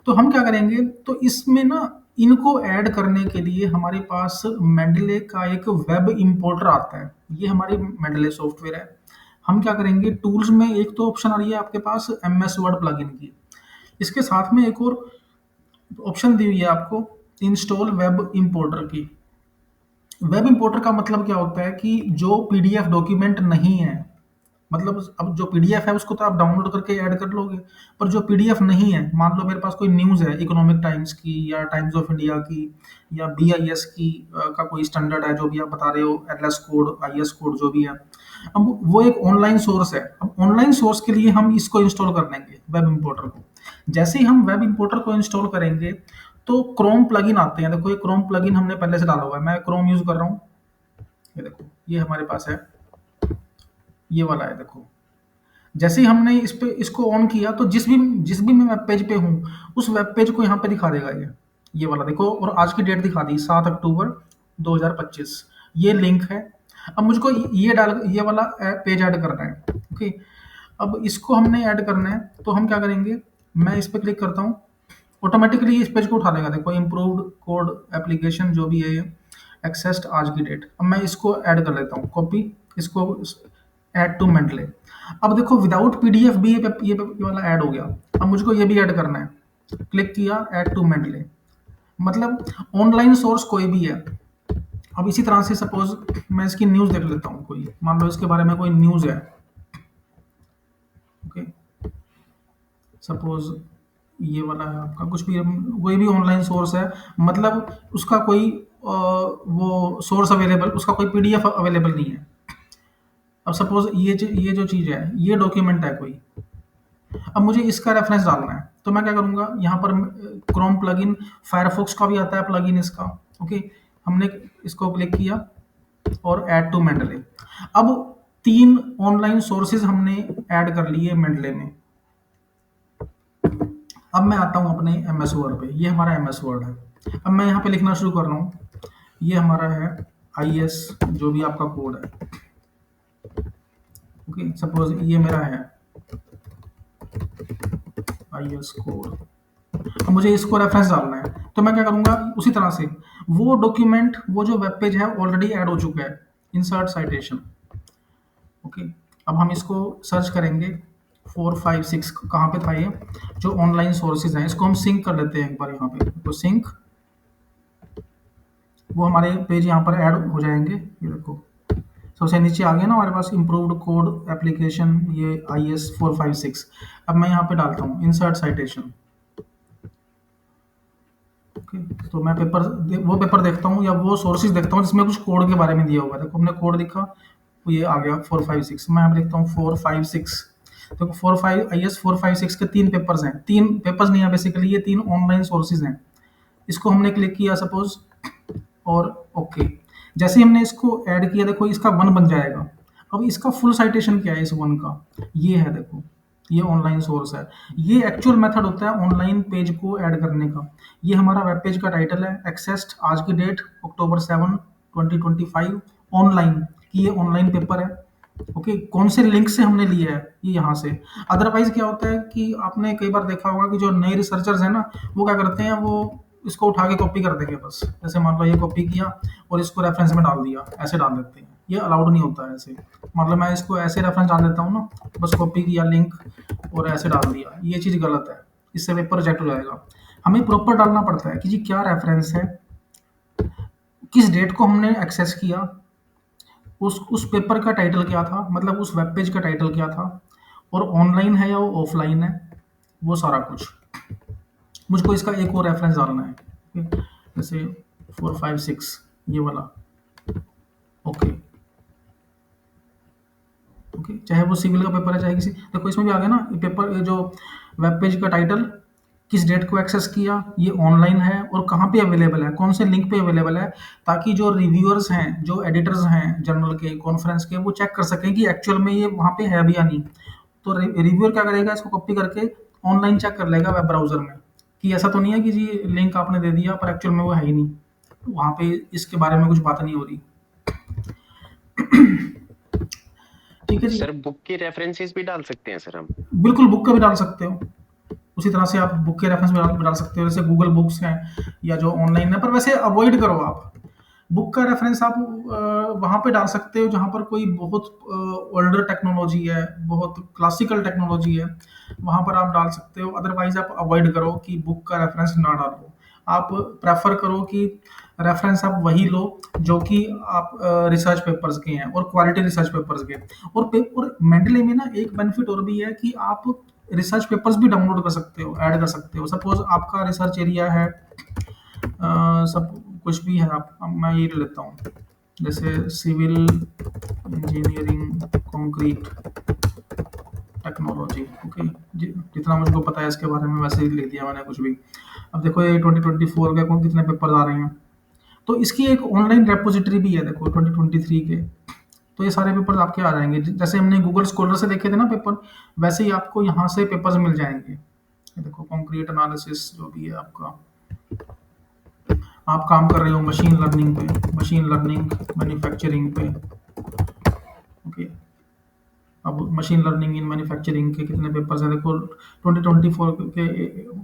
तो हम क्या करेंगे, तो इसमें ना इनको ऐड करने के लिए हमारे पास मेंडले का एक वेब इंपोर्टर आता है। ये हमारी मेंडले सॉफ्टवेयर है। हम क्या करेंगे, टूल्स में एक तो ऑप्शन आ रही है आपके पास MS वर्ड प्लगइन की, इसके साथ में एक और ऑप्शन दी हुई है आपको इंस्टॉल वेब इंपोर्टर की। वेब इंपोर्टर का मतलब क्या होता है कि जो पीडीएफ डॉक्यूमेंट नहीं है, मतलब अब जो पीडीएफ है उसको तो आप डाउनलोड करके ऐड कर लोगे, पर जो पीडीएफ नहीं है, मान लो मेरे पास कोई न्यूज़ है इकोनॉमिक टाइम्स की या टाइम्स ऑफ इंडिया की या BIS की का कोई स्टैंडर्ड है, जो भी आप बता रहे हो, LS कोड IS कोड जो भी है। अब वो एक ऑनलाइन सोर्स है। अब ऑनलाइन सोर्स के लिए हम इसको इंस्टॉल कर लेंगे वेब इंपोर्टर को। जैसे ही हम वेब इंपोर्टर को इंस्टॉल करेंगे तो क्रोम प्लगइन आते हैं। देखो ये क्रोम प्लगइन हमने पहले से डाला हुआ है, मैं क्रोम यूज कर रहा हूँ। ये देखो ये हमारे पास है, ये वाला है देखो। जैसे ही हमने इस पे इसको ऑन किया तो जिस भी मैं वेब पेज पे हूँ उस वेब पेज को यहाँ पे दिखा देगा ये वाला देखो। और आज की डेट दिखा दी 7 अक्टूबर 2025, ये लिंक है। अब मुझको ये वाला पेज ऐड करना है, ओके। अब इसको हमने ऐड करना है, तो हम क्या करेंगे, मैं इस पे क्लिक करता हूँ, ऑटोमेटिकली इस पेज को उठा लेगा। देखो इम्प्रूव्ड कोड एप्लीकेशन जो भी है ये, एक्सेस्ड आज की डेट। अब मैं इसको ऐड कर लेता हूँ, कॉपी, इसको ऐड टू मेंटले। अब देखो विदाउट पीडीएफ भी ये वाला ऐड हो गया। अब मुझको ये भी ऐड करना है, क्लिक किया, ऐड टू मेंटले। मतलब ऑनलाइन सोर्स कोई भी है। अब इसी तरह से सपोज मैं इसकी न्यूज़ देख लेता हूँ, कोई मान लो इसके बारे में कोई न्यूज़ है, ओके। सपोज ये वाला है आपका, कुछ भी कोई भी ऑनलाइन सोर्स है, मतलब उसका कोई वो सोर्स अवेलेबल, उसका कोई पीडीएफ अवेलेबल नहीं है। अब सपोज ये जो चीज़ है, ये डॉक्यूमेंट है कोई, अब मुझे इसका रेफरेंस डालना है, तो मैं क्या करूँगा, यहाँ पर क्रोम प्लगइन, फायरफॉक्स का भी आता है प्लगइन इसका, ओके। हमने इसको क्लिक किया और ऐड टू मेंडले। अब 3 ऑनलाइन सोर्सेज हमने ऐड कर लिए मेंडले में। अब मैं आता हूँ अपने MS वर्ड पे, ये हमारा MS वर्ड है। अब मैं यहाँ पे लिखना शुरू कर रहा हूँ, ये हमारा है IS जो भी आपका कोड है, ओके। सपोज ये मेरा है IS कोड। अब मुझे इसको रेफरेंस डालना है, तो मैं क्या करूँगा, उसी तरह से वो डॉक्यूमेंट, वो जो वेब पेज है ऑलरेडी ऐड हो चुका है, इंसर्ट साइटेशन, ओके। अब हम इसको सर्च करेंगे 4 5 6 कहाँ पे था ये, जो ऑनलाइन सोर्सेज हैं, इसको हम सिंक कर लेते हैं एक बार यहाँ पे, तो सिंक, वो हमारे पेज यहाँ पर ऐड हो जाएंगे। ये देखो सबसे नीचे आ गया ना हमारे पास इम्प्रूव्ड कोड एप्लीकेशन, ये IS 456। अब मैं यहाँ पे डालता हूँ इंसर्ट साइटेशन, ओके। तो मैं वो पेपर देखता हूँ या वो सोर्सेज देखता हूँ जिसमें कुछ कोड के बारे में दिया हुआ है। देखो हमने कोड दिखा, तो ये आ गया 456। मैं यहाँ पे लिखता हूँ 456। देखो IS 456 के 3 पेपर्स हैं, 3 पेपर्स नहीं है बेसिकली, ये 3 ऑनलाइन सोर्सेज हैं। इसको हमने क्लिक किया सपोज, और ओके। जैसे ही हमने इसको ऐड किया, देखो इसका 1 बन जाएगा। अब इसका फुल साइटेशन क्या है इस 1 का, ये है देखो, ये ऑनलाइन सोर्स है। ये एक्चुअल मेथड होता है ऑनलाइन पेज को ऐड करने का। ये हमारा वेब पेज का टाइटल है, एक्सेस्ड आज की डेट अक्टूबर 7 2025 ऑनलाइन, कि ये ऑनलाइन पेपर है। ओके, कौन से लिंक से हमने लिया है, ये यहाँ से। अदरवाइज क्या होता है कि आपने कई बार देखा होगा कि जो नए रिसर्चर्स हैं ना, वो क्या करते हैं, वो इसको उठा के कॉपी कर देंगे बस। जैसे मान लो ये कॉपी किया और इसको रेफरेंस में डाल दिया, ऐसे डाल देते हैं। ये अलाउड नहीं होता है ऐसे। मतलब मैं इसको ऐसे रेफरेंस डाल देता हूँ ना, बस कॉपी किया लिंक और ऐसे डाल दिया, ये चीज़ गलत है। इससे पेपर रिजेक्ट हो जाएगा। हमें प्रॉपर डालना पड़ता है कि जी क्या रेफरेंस है, किस डेट को हमने एक्सेस किया, उस पेपर का टाइटल क्या था, मतलब उस वेब पेज का टाइटल क्या था, और ऑनलाइन है या वो ऑफलाइन है, वो सारा कुछ। मुझको इसका एक और रेफरेंस डालना है, ठीक है? जैसे 456 ये वाला। ओके ओके, चाहे वो सिविल का पेपर है चाहे किसी, देखो इसमें भी आ गया ना ये पेपर, ये जो वेब पेज का टाइटल, किस डेट को एक्सेस किया, ये ऑनलाइन है और कहाँ पे अवेलेबल है, कौन से लिंक पे अवेलेबल है, ताकि जो रिव्यूअर्स हैं, जो एडिटर्स हैं जर्नल के, कॉन्फ्रेंस के, वो चेक कर सकें कि एक्चुअल में ये वहाँ पे है भी या नहीं। तो रिव्यूअर क्या करेगा, इसको कॉपी करके ऑनलाइन चेक कर लेगा वेब ब्राउजर में, कि ऐसा तो नहीं है कि जी लिंक आपने दे दिया पर एक्चुअल में वो है ही नहीं, वहाँ पे इसके बारे में कुछ बात नहीं हो रही। ठीक है जी। सर बुक के रेफरेंसेस भी डाल सकते हैं सर हम? बिल्कुल, बुक का भी डाल सकते हो। उसी तरह से आप बुक के रेफरेंस में डाल सकते हो, जैसे गूगल बुक्स हैं या जो ऑनलाइन है, पर वैसे अवॉइड करो आप। बुक का रेफरेंस आप वहाँ पे डाल सकते हो जहाँ पर कोई बहुत ओल्डर टेक्नोलॉजी है, बहुत क्लासिकल टेक्नोलॉजी है, वहाँ पर आप डाल सकते हो। अदरवाइज आप अवॉइड करो कि बुक का रेफरेंस ना डालो। आप प्रेफर करो कि रेफरेंस आप वही लो जो कि आप रिसर्च पेपर्स के हैं और क्वालिटी रिसर्च पेपर्स के। और मेंटली में ना एक बेनिफिट और भी है कि आप रिसर्च पेपर्स भी डाउनलोड कर सकते हो, ऐड कर सकते हो। सपोज आपका रिसर्च एरिया है, सब कुछ भी है, आप मैं ये ले लेता हूँ, जैसे civil engineering concrete technology. Okay, जितना मुझको पता है इसके बारे में वैसे ही लिख दिया मैंने कुछ भी। अब देखो ये 2024 के कौन कितने पेपर आ रहे हैं, तो इसकी एक ऑनलाइन रेपोजिटरी भी है, देखो 2023 के। तो ये सारे पेपर्स आपके आ जाएंगे, जैसे हमने गूगल स्कॉलर से देखे थे ना पेपर, वैसे ही आपको यहाँ से पेपर्स मिल जाएंगे। ये देखो कंक्रीट एनालिसिस जो भी है आपका, आप काम कर रहे हो मशीन लर्निंग पे, मशीन लर्निंग मैन्युफैक्चरिंग पे। ओके, अब मशीन लर्निंग इन मैन्युफैक्चरिंग के कितने पेपर्स हैं, देखो 2024 के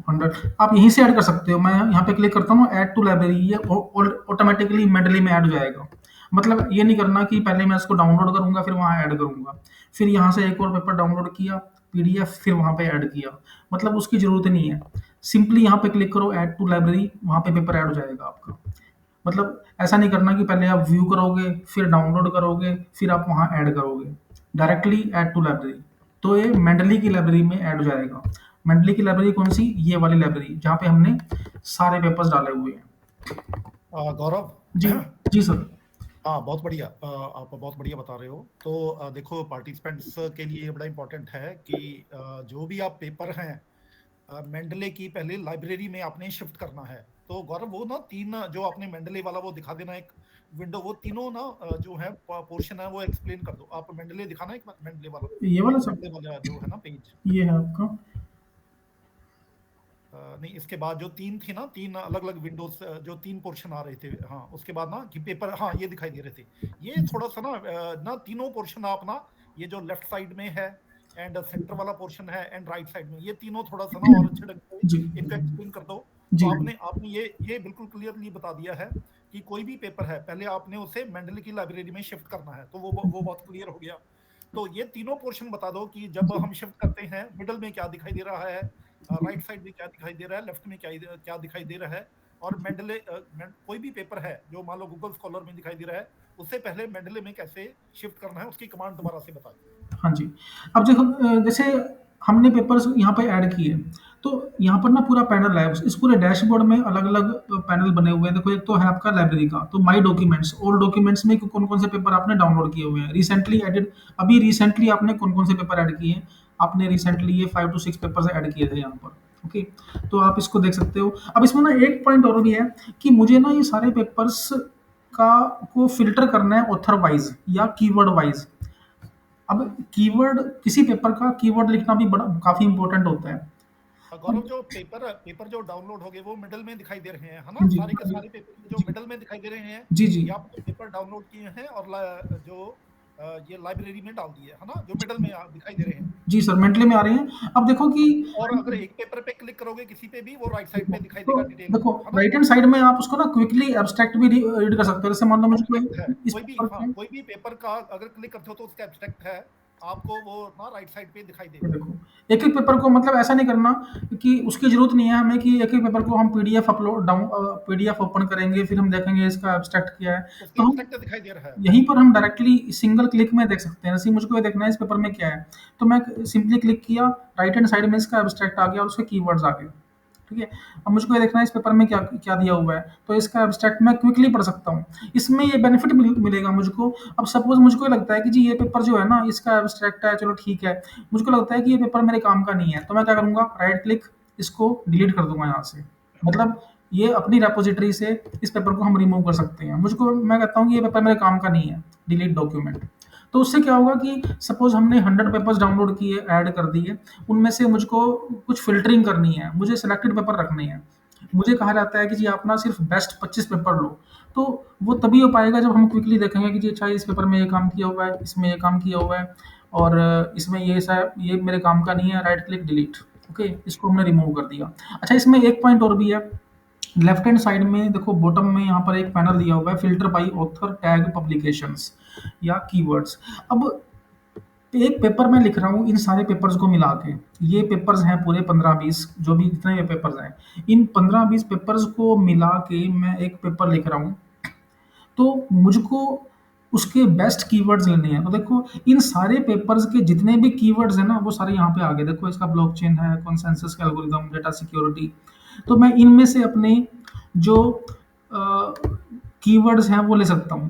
100 आप यहीं से ऐड कर सकते हो। मैं यहाँ पे क्लिक करता हूँ ऐड टू लाइब्रेरी, ये ऑटोमेटिकली मेडली में ऐड हो जाएगा। मतलब ये नहीं करना कि पहले मैं इसको डाउनलोड करूँगा फिर वहाँ ऐड करूँगा, फिर यहाँ से एक और पेपर डाउनलोड किया पीडीएफ, फिर वहाँ पे ऐड किया, मतलब उसकी ज़रूरत नहीं है। सिंपली यहाँ पे क्लिक करो ऐड टू लाइब्रेरी, वहाँ पे पेपर ऐड हो जाएगा आपका। मतलब ऐसा नहीं करना कि पहले आप व्यू करोगे फिर डाउनलोड करोगे फिर आप वहाँ ऐड करोगे, डायरेक्टली ऐड टू लाइब्रेरी। तो ये मेंडली की लाइब्रेरी में ऐड हो जाएगा। मेंडली की लाइब्रेरी कौन सी, ये वाली लाइब्रेरी जहाँ पे हमने सारे पेपर्स डाले हुए हैं। गौरव जी जी सर। हाँ, बहुत बढ़िया। आप बहुत बढ़िया बता रहे हो। तो देखो पार्टिसिपेंट्स के लिए बड़ा इम्पोर्टेंट है कि जो भी आप पेपर हैं मेंडले की पहले लाइब्रेरी में आपने शिफ्ट करना है। तो गौरव वो ना 3 जो आपने मेंडले वाला वो दिखा देना एक विंडो, वो तीनों ना जो है पोर्शन है वो एक्सप्लेन कर दो। आप मेंडले दिखाना एक मेंडले वाला, ये वाला सर, मेंडले वाला जो है ना पेज, ये है आपका। नहीं इसके बाद जो 3 थी ना, 3 अलग-अलग विंडोज जो 3 पोर्शन आ रहे थे। हाँ, उसके बाद ना कि पेपर, हाँ ये दिखाई दे रहे थे। ये थोड़ा सा ना तीनों पोर्शन आप ना, ये जो लेफ्ट साइड में है एंड सेंटर वाला पोर्शन है एंड राइट साइड में, ये तीनों थोड़ा सा ना और अच्छे ढंग से जी इनको एक्सप्लेन कर दो। जी तो आपने ये बिल्कुल क्लियरली बता दिया है कि कोई भी पेपर है पहले आपने उसे मेंडले की लाइब्रेरी में शिफ्ट करना है। तो वो बहुत क्लियर हो गया। तो ये तीनों पोर्शन बता दो कि जब हम शिफ्ट करते हैं मिडल में क्या दिखाई दे रहा है, राइट साइड में क्या दिखाई दे रहा है, लेफ्ट में क्या दिखाई दे रहा है। और मेंडले कोई भी पेपर है जो मान लो गूगल स्कॉलर में दिखाई दे रहा है, उससे पहले मेंडले में कैसे शिफ्ट करना है उसकी कमांड दोबारा से बता दो। हाँ जी। अब देखो जैसे हमने पेपर्स यहाँ पे ऐड किए, तो यहाँ पर ना पूरा पैनल है, इस पूरे डैशबोर्ड में अलग अलग पैनल बने हुए हैं। देखो एक तो है आपका लाइब्रेरी का, तो माई डॉक्यूमेंट्स, ओल्ड डॉक्यूमेंट्स में कौन कौन से पेपर आपने डाउनलोड किए हुए हैं, रिसेंटली एडेड, अभी रिसेंटली आपने कौन कौन से पेपर ऐड किए हैं। आपने रिसेंटली ये 5 to 6 पेपर्स ऐड किए थे यहाँ पर। ओके, तो आप इसको देख सकते हो। अब इसमें ना एक पॉइंट और भी है कि मुझे ना ये सारे पेपर्स का को फिल्टर करना है ऑथर वाइज या कीवर्ड वाइज। अब कीवर्ड, किसी पेपर का कीवर्ड लिखना भी बड़ा काफी इंपॉर्टेंट होता है। गौरव, अब जो पेपर जो डाउनलोड हो गए वो मिडल में दिखाई दे रहे हैं, है ना? जी सारे के सारे पेपर जो जी मिडल में दिखाई दे रहे हैं, जी जी ये आपने पेपर डाउनलोड किए हैं और ये लाइब्रेरी में डाल दिए, है ना? जो मिडल में दिखाई दे रहे हैं। जी सर, मेंटली में आ रहे हैं। अब देखो कि और अगर एक पेपर पे क्लिक करोगे किसी पे भी, वो राइट साइड पे दिखाई तो देगा डिटेल, देखो है ना? राइट हैंड साइड में आप उसको ना क्विकली एब्स्ट्रैक्ट भी रीड कर सकते हो। जैसे मान लो मुझे एब्स्ट्रैक्ट है, कोई इस कोई भी, पेपर हाँ, के, कोई भी पेपर का अगर क्लिक करते हो तो उसका एब्स्ट्रैक्ट है, आपको वो ना राइट साइड पे दिखाई ये देगा। देखो एक एक पेपर को, मतलब ऐसा नहीं करना कि उसकी जरूरत नहीं है हमें कि एक एक पेपर को हम PDF upload down PDF open करेंगे फिर हम देखेंगे इसका एब्स्ट्रैक्ट क्या है। उसका तो हम एब्स्ट्रैक्ट दिखाई दे रहा है। यहीं पर हम डायरेक्टली सिंगल क्लिक में देख सकते हैं। जैसे मुझको ये देखना है इस पेपर में क्या है, तो मैं सिंपली क्लिक किया, राइट हैंड साइड में इसका एब्स्ट्रैक्ट आ गया और उसके कीवर्ड्स आ गए। ठीक है, अब मुझको ये देखना है इस पेपर में क्या क्या दिया हुआ है, तो इसका एब्स्ट्रैक्ट मैं क्विकली पढ़ सकता हूँ। इसमें ये बेनिफिट मिलेगा मुझको। अब सपोज मुझको ये लगता है कि जी ये पेपर जो है ना इसका एब्स्ट्रैक्ट है, चलो ठीक है, मुझको लगता है कि ये पेपर मेरे काम का नहीं है, तो मैं क्या करूंगा, राइट क्लिक, इसको डिलीट कर दूंगा यहाँ से। मतलब ये अपनी रेपोजिटरी से इस पेपर को हम रिमूव कर सकते हैं। मुझको, मैं कहता हूँ कि ये पेपर मेरे काम का नहीं है, डिलीट डॉक्यूमेंट। तो उससे क्या होगा कि सपोज हमने 100 पेपर्स डाउनलोड किए, ऐड कर दिए, उनमें से मुझको कुछ फ़िल्टरिंग करनी है, मुझे सिलेक्टेड पेपर रखने हैं। मुझे कहा जाता है कि जी आप ना सिर्फ़ बेस्ट 25 पेपर लो, तो वो तभी हो पाएगा जब हम क्विकली देखेंगे कि जी अच्छा इस पेपर में ये काम किया हुआ है, इसमें ये काम किया हुआ है और इसमें ये मेरे काम का नहीं है, राइट क्लिक डिलीट। ओके, इसको हमने रिमूव कर दिया। अच्छा, इसमें एक पॉइंट और भी है, लेफ्ट हैंड साइड में देखो बॉटम में यहाँ पर एक पैनल दिया हुआ है, filter by author tag publications या कीवर्ड्स। अब एक पेपर मैं लिख रहा हूँ इन सारे पेपर्स को मिला के, ये पेपर्स हैं पूरे 15-20 जो भी जितने भी पेपर्स हैं, इन 15-20 पेपर्स को मिला के मैं एक पेपर लिख रहा हूँ, तो मुझको उसके बेस्ट कीवर्ड्स लेने हैं। तो देखो इन सारे पेपर्स के जितने भी कीवर्ड्स हैं ना वो सारे यहाँ पे आ गए। देखो इसका ब्लॉकचेन है, कंसेंसस का एल्गोरिथम, डेटा सिक्योरिटी। तो मैं इनमें से अपने जो कीवर्ड्स हैं वो ले सकता हूँ।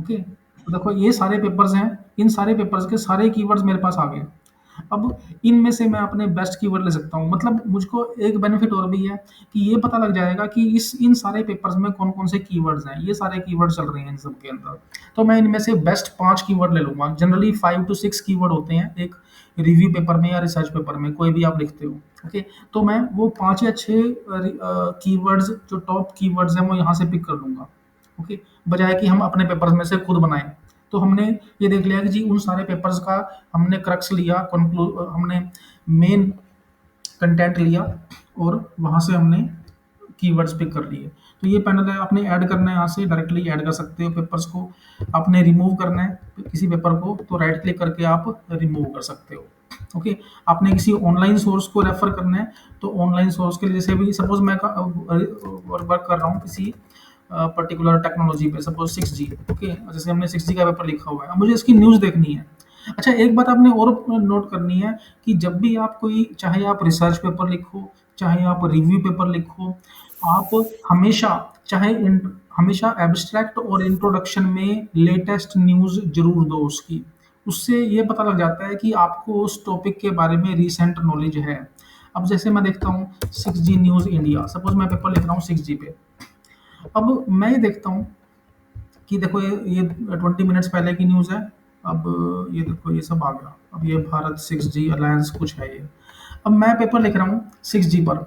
ओके, तो देखो ये सारे पेपर्स हैं, इन सारे पेपर्स के सारे कीवर्ड्स मेरे पास आ गए। अब इनमें से मैं अपने बेस्ट कीवर्ड ले सकता हूँ। मतलब मुझको एक बेनिफिट और भी है कि ये पता लग जाएगा कि इस इन सारे पेपर्स में कौन कौन से कीवर्ड्स हैं, ये सारे कीवर्ड चल रहे हैं इन सब के अंदर। तो मैं इनमें से बेस्ट 5 कीवर्ड ले लूँगा। जनरली 5 to 6 कीवर्ड होते हैं एक रिव्यू पेपर में या रिसर्च पेपर में, कोई भी आप लिखते हो। ओके, तो मैं वो 5 या 6 कीवर्ड्स जो टॉप कीवर्ड्स हैं वो यहाँ से पिक कर लूँगा। ओके, बजाय कि हम अपने पेपर्स में से खुद बनाएं। तो हमने ये देख लिया कि जी उन सारे पेपर्स का हमने क्रक्स लिया, हमने मेन कंटेंट लिया और वहाँ से हमने कीवर्ड्स पिक कर लिए। तो ये पैनल है, आपने ऐड करना है, यहाँ से डायरेक्टली ऐड कर सकते हो पेपर्स को। आपने रिमूव करना है किसी पेपर को तो राइट क्लिक करके आप रिमूव कर सकते हो। ओके, आपने किसी ऑनलाइन सोर्स को रेफर करना है तो ऑनलाइन सोर्स के लिए, जैसे भी सपोज मैं वर्क कर रहा हूँ किसी पर्टिकुलर टेक्नोलॉजी पे, सपोज 6G। ओके, जैसे हमने 6G का पेपर लिखा हुआ है, अब मुझे इसकी न्यूज़ देखनी है। अच्छा, एक बात आपने और नोट करनी है कि जब भी आप कोई, चाहे आप रिसर्च पेपर लिखो, चाहे आप रिव्यू पेपर लिखो, आप हमेशा हमेशा एब्स्ट्रैक्ट और इंट्रोडक्शन में लेटेस्ट न्यूज़ जरूर दो उसकी। उससे ये पता लग जाता है कि आपको उस टॉपिक के बारे में रिसेंट नॉलेज है। अब जैसे मैं देखता हूँ 6G न्यूज़ इंडिया, सपोज मैं पेपर लिख रहा हूँ 6G पे। अब मैं ये देखता हूँ कि देखो ये 20 मिनट्स पहले की न्यूज़ है। अब ये देखो ये सब आ गया। अब ये भारत 6G अलायंस कुछ है ये। अब मैं पेपर लिख रहा हूँ 6G पर,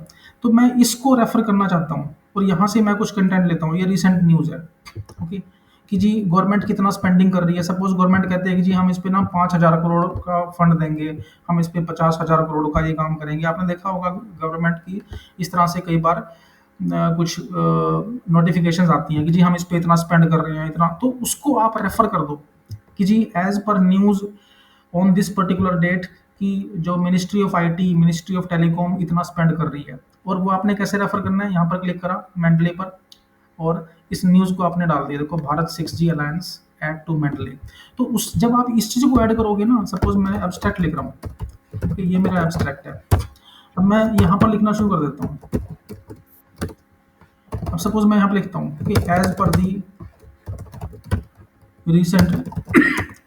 तो मैं इसको रेफर करना चाहता हूँ और यहाँ से मैं कुछ कंटेंट लेता हूँ। ये रिसेंट न्यूज़ है। ओके, कि जी गवर्नमेंट कितना स्पेंडिंग कर रही है। सपोज गवर्नमेंट कहते हैं कि जी हम इस पे ना 5,000 करोड़ का फंड देंगे, हम इस पे 50,000 करोड़ का ये काम करेंगे। आपने देखा होगा गवर्नमेंट की इस तरह से कई बार कुछ नोटिफिकेशंस आती हैं कि जी हम इस पे इतना स्पेंड कर रहे हैं इतना, तो उसको आप रेफर कर दो कि जी as per news on this particular date कि जो ministry of IT, ministry of telecom इतना स्पेंड कर रही है। और वो आपने कैसे रेफर करना है, यहाँ पर क्लिक करा मेंडले पर और इस न्यूज़ को आपने डाल दिया। देखो Bharat 6G alliance add to Mendeley. तो उस जब आप इस चीज़ को ऐड करोगे ना, सपोज मैं एब्स्ट्रैक्ट लिख रहा हूँ, ओके, ये मेरा एब्स्ट्रैक्ट है। अब मैं यहाँ पर लिखना शुरू कर देता हूँ। अब सपोज मैं यहाँ पे लिखता हूँ कि as per the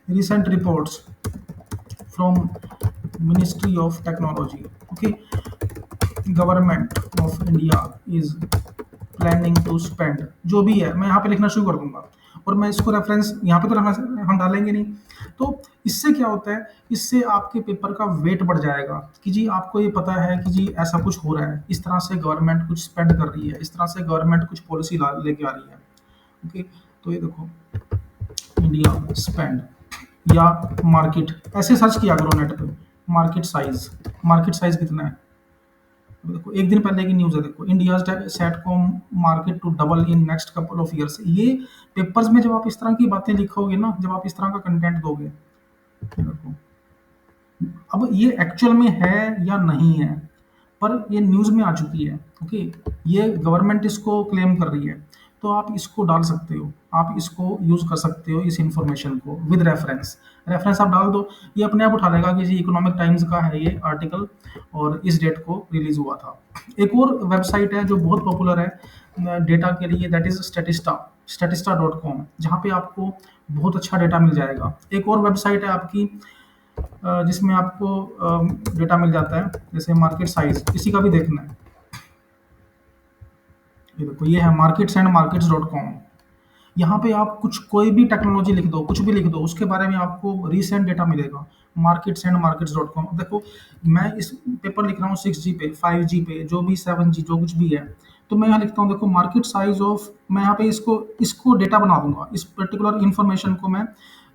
recent reports from Ministry of Technology, okay, Government of India is planning to spend, जो भी है मैं यहाँ पे लिखना शुरू कर दूंगा। और मैं इसको रेफरेंस यहाँ पे तो हम डालेंगे नहीं, तो इससे क्या होता है, इससे आपके पेपर का वेट बढ़ जाएगा कि जी आपको ये पता है कि जी ऐसा कुछ हो रहा है, इस तरह से गवर्नमेंट कुछ स्पेंड कर रही है, इस तरह से गवर्नमेंट कुछ पॉलिसी लेके आ रही है। ओके, तो ये देखो इंडिया स्पेंड या मार्केट, ऐसे सर्च किया करो नेट पे, मार्केट साइज कितना है। देखो एक दिन पहले की न्यूज़ है, देखो India satcom market to double in next couple of years. ये पेपर्स में जब आप इस तरह की बातें लिखोगे ना, जब आप इस तरह का कंटेंट दोगे, ये देखो अब ये एक्चुअल में है या नहीं है, पर ये न्यूज़ में आ चुकी है। ओके, ये गवर्नमेंट इसको क्लेम कर रही है, तो आप इसको डाल सकते हो, आप इसको यूज़ कर सकते हो, इस इंफॉर्मेशन को विद रेफरेंस। रेफरेंस आप डाल दो, ये अपने आप उठा लेगा कि जी इकोनॉमिक टाइम्स का है ये आर्टिकल और इस डेट को रिलीज हुआ था। एक और वेबसाइट है जो बहुत पॉपुलर है डेटा के लिए, दैट इज स्टेटिस्टा.com, जहाँ पे आपको बहुत अच्छा डेटा मिल जाएगा। एक और वेबसाइट है आपकी जिसमें आपको डेटा मिल जाता है, जैसे मार्केट साइज, इसी का भी देखना है। ये देखो ये है marketsandmarkets.com। यहाँ पे आप कुछ कोई भी टेक्नोलॉजी लिख दो, कुछ भी लिख दो, उसके बारे में आपको रिसेंट डेटा मिलेगा। marketsandmarkets.com। देखो मैं इस पेपर लिख रहा हूँ 6G पे, 5G पे, जो भी 7G जो कुछ भी है, तो मैं यहाँ लिखता हूँ देखो मार्केट साइज ऑफ, मैं यहाँ पे इसको इसको डेटा बना दूंगा, इस पर्टिकुलर इन्फॉर्मेशन को मैं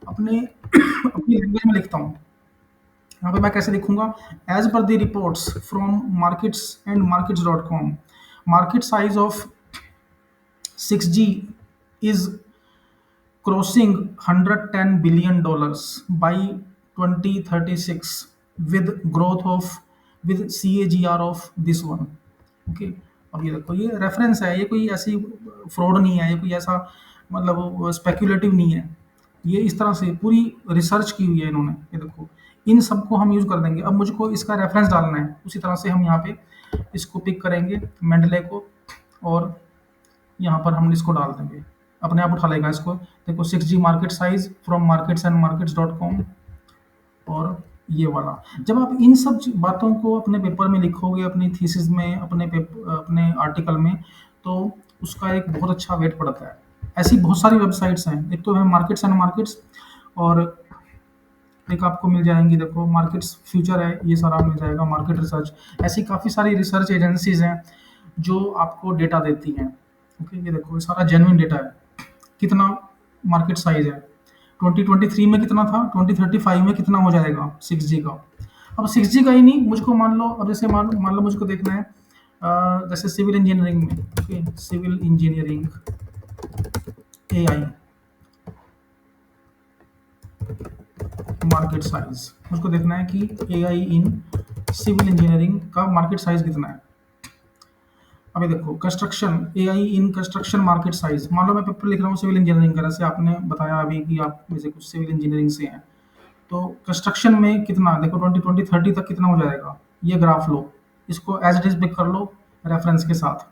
अपने अपनी लैंग्वेज में लिखता हूँ। यहाँ पे मैं कैसे लिखूंगा, as per the reports from marketsandmarkets.com, market size of 6G is crossing $110 billion by 2036 with growth of with CAGR of this one। Okay, अब ये देखो ये रेफरेंस है, ये कोई ऐसी फ्रॉड नहीं है, ये कोई ऐसा मतलब स्पेक्युलेटिव नहीं है, ये इस तरह से पूरी रिसर्च की हुई है इन्होंने। ये देखो इन सबको हम यूज़ कर देंगे। अब मुझको इसका रेफरेंस डालना है, उसी तरह से हम यहाँ पे इसको पिक करेंगे मेंडले को, और यहाँ पर हम इसको डाल देंगे, अपने आप उठा लेगा इसको। देखो 6G market size from marketsandmarkets.com, और ये वाला। जब आप इन सब बातों को अपने पेपर में लिखोगे, अपनी थीसिस में, अपने आर्टिकल में, तो उसका एक बहुत अच्छा वेट पड़ता है। ऐसी बहुत सारी वेबसाइट्स हैं, एक तो है मार्केट्स एंड मार्केट्स, और एक आपको मिल जाएंगी, देखो मार्केट्स फ्यूचर है, ये सारा मिल जाएगा, मार्केट रिसर्च। ऐसी काफ़ी सारी रिसर्च एजेंसीज हैं जो आपको डेटा देती हैं। ओके, ये देखो ये सारा जेन्युइन डेटा है। कितना मार्केट साइज है 2023 में, कितना था 2035 में, कितना हो जाएगा 6G का। अब 6G का ही नहीं, मुझको मान लो, अब जैसे मान लो मुझको देखना है जैसे सिविल इंजीनियरिंग में। Okay, civil engineering AI market size, मुझको देखना है कि AI इन सिविल इंजीनियरिंग का मार्केट साइज कितना है। अभी देखो construction, AI in construction market size, मान लो मैं पेपर लिख रहा हूँ सिविल इंजीनियरिंग का, जैसे आपने बताया अभी कि आप में से कुछ सिविल इंजीनियरिंग से हैं, तो कंस्ट्रक्शन में कितना, देखो 2030 तक कितना हो जाएगा, ये ग्राफ लो, इसको एज इट इज पिक कर लो रेफरेंस के साथ।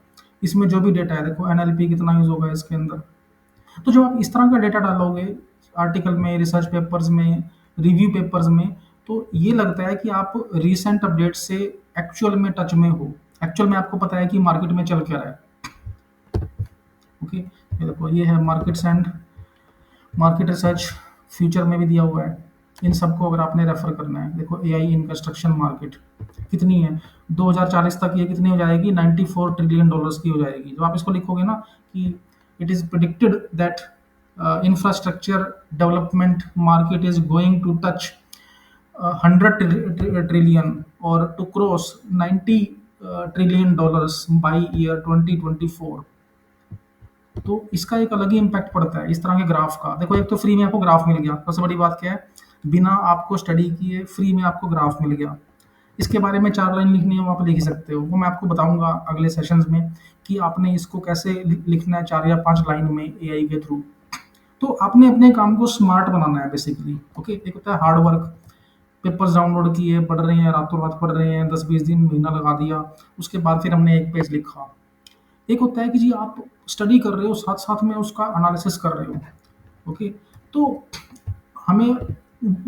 इसमें जो भी डेटा है, देखो NLP कितना यूज होगा इसके अंदर। तो जब आप इस तरह का डेटा डालोगे आर्टिकल में, रिसर्च पेपर्स में, रिव्यू पेपर्स में, तो ये लगता है कि आप रिसेंट अपडेट से एक्चुअल में टच में हो, एक्चुअल में आपको पता है कि मार्केट में चल क्या रहा है। ओके, ये देखो ये है markets and market research, future में भी दिया हुआ है। इन सबको अगर आपने रेफर करना है, देखो AI इन कंस्ट्रक्शन मार्केट कितनी है, 2040 तक ये कितनी हो जाएगी, $94 ट्रिलियन की हो जाएगी। जब आप इसको लिखोगे ना कि it is predicted that infrastructure development market is going to touch 100 trillion और to cross $90 trillion by year 2024, तो इसका एक अलग ही इम्पैक्ट पड़ता है इस तरह के ग्राफ का। देखो एक तो फ्री में आपको ग्राफ मिल गया, सबसे बड़ी बात क्या है, बिना आपको स्टडी किए फ्री में आपको ग्राफ मिल गया। इसके बारे में 4 लाइन लिखनी हो आप लिख सकते हो, वो मैं आपको बताऊंगा अगले सेशंस में कि आपने इसको कैसे लिखना है 4 या 5 लाइन में AI के थ्रू। तो आपने अपने काम को स्मार्ट बनाना है बेसिकली। ओके, एक होता है हार्ड वर्क, पेपर्स डाउनलोड किए, पढ़ रहे हैं, रातों रात पढ़ रहे हैं, 10-20 दिन, महीना लगा दिया, उसके बाद फिर हमने एक पेज लिखा। एक होता है कि जी आप स्टडी कर रहे हो, साथ साथ में उसका एनालिसिस कर रहे हो। ओके, तो हमें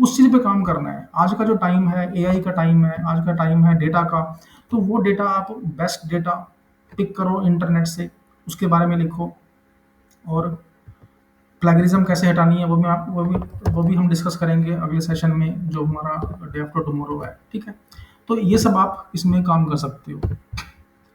उस चीज़ पे काम करना है। आज का जो टाइम है AI का टाइम है, आज का टाइम है डेटा का, तो वो डेटा आप बेस्ट डेटा पिक करो इंटरनेट से, उसके बारे में लिखो, और प्लेगरिज्म कैसे हटानी है वो भी हम डिस्कस करेंगे अगले सेशन में, जो हमारा डे आफ्टर टुमारो है, ठीक है। तो ये सब आप इसमें काम कर सकते हो।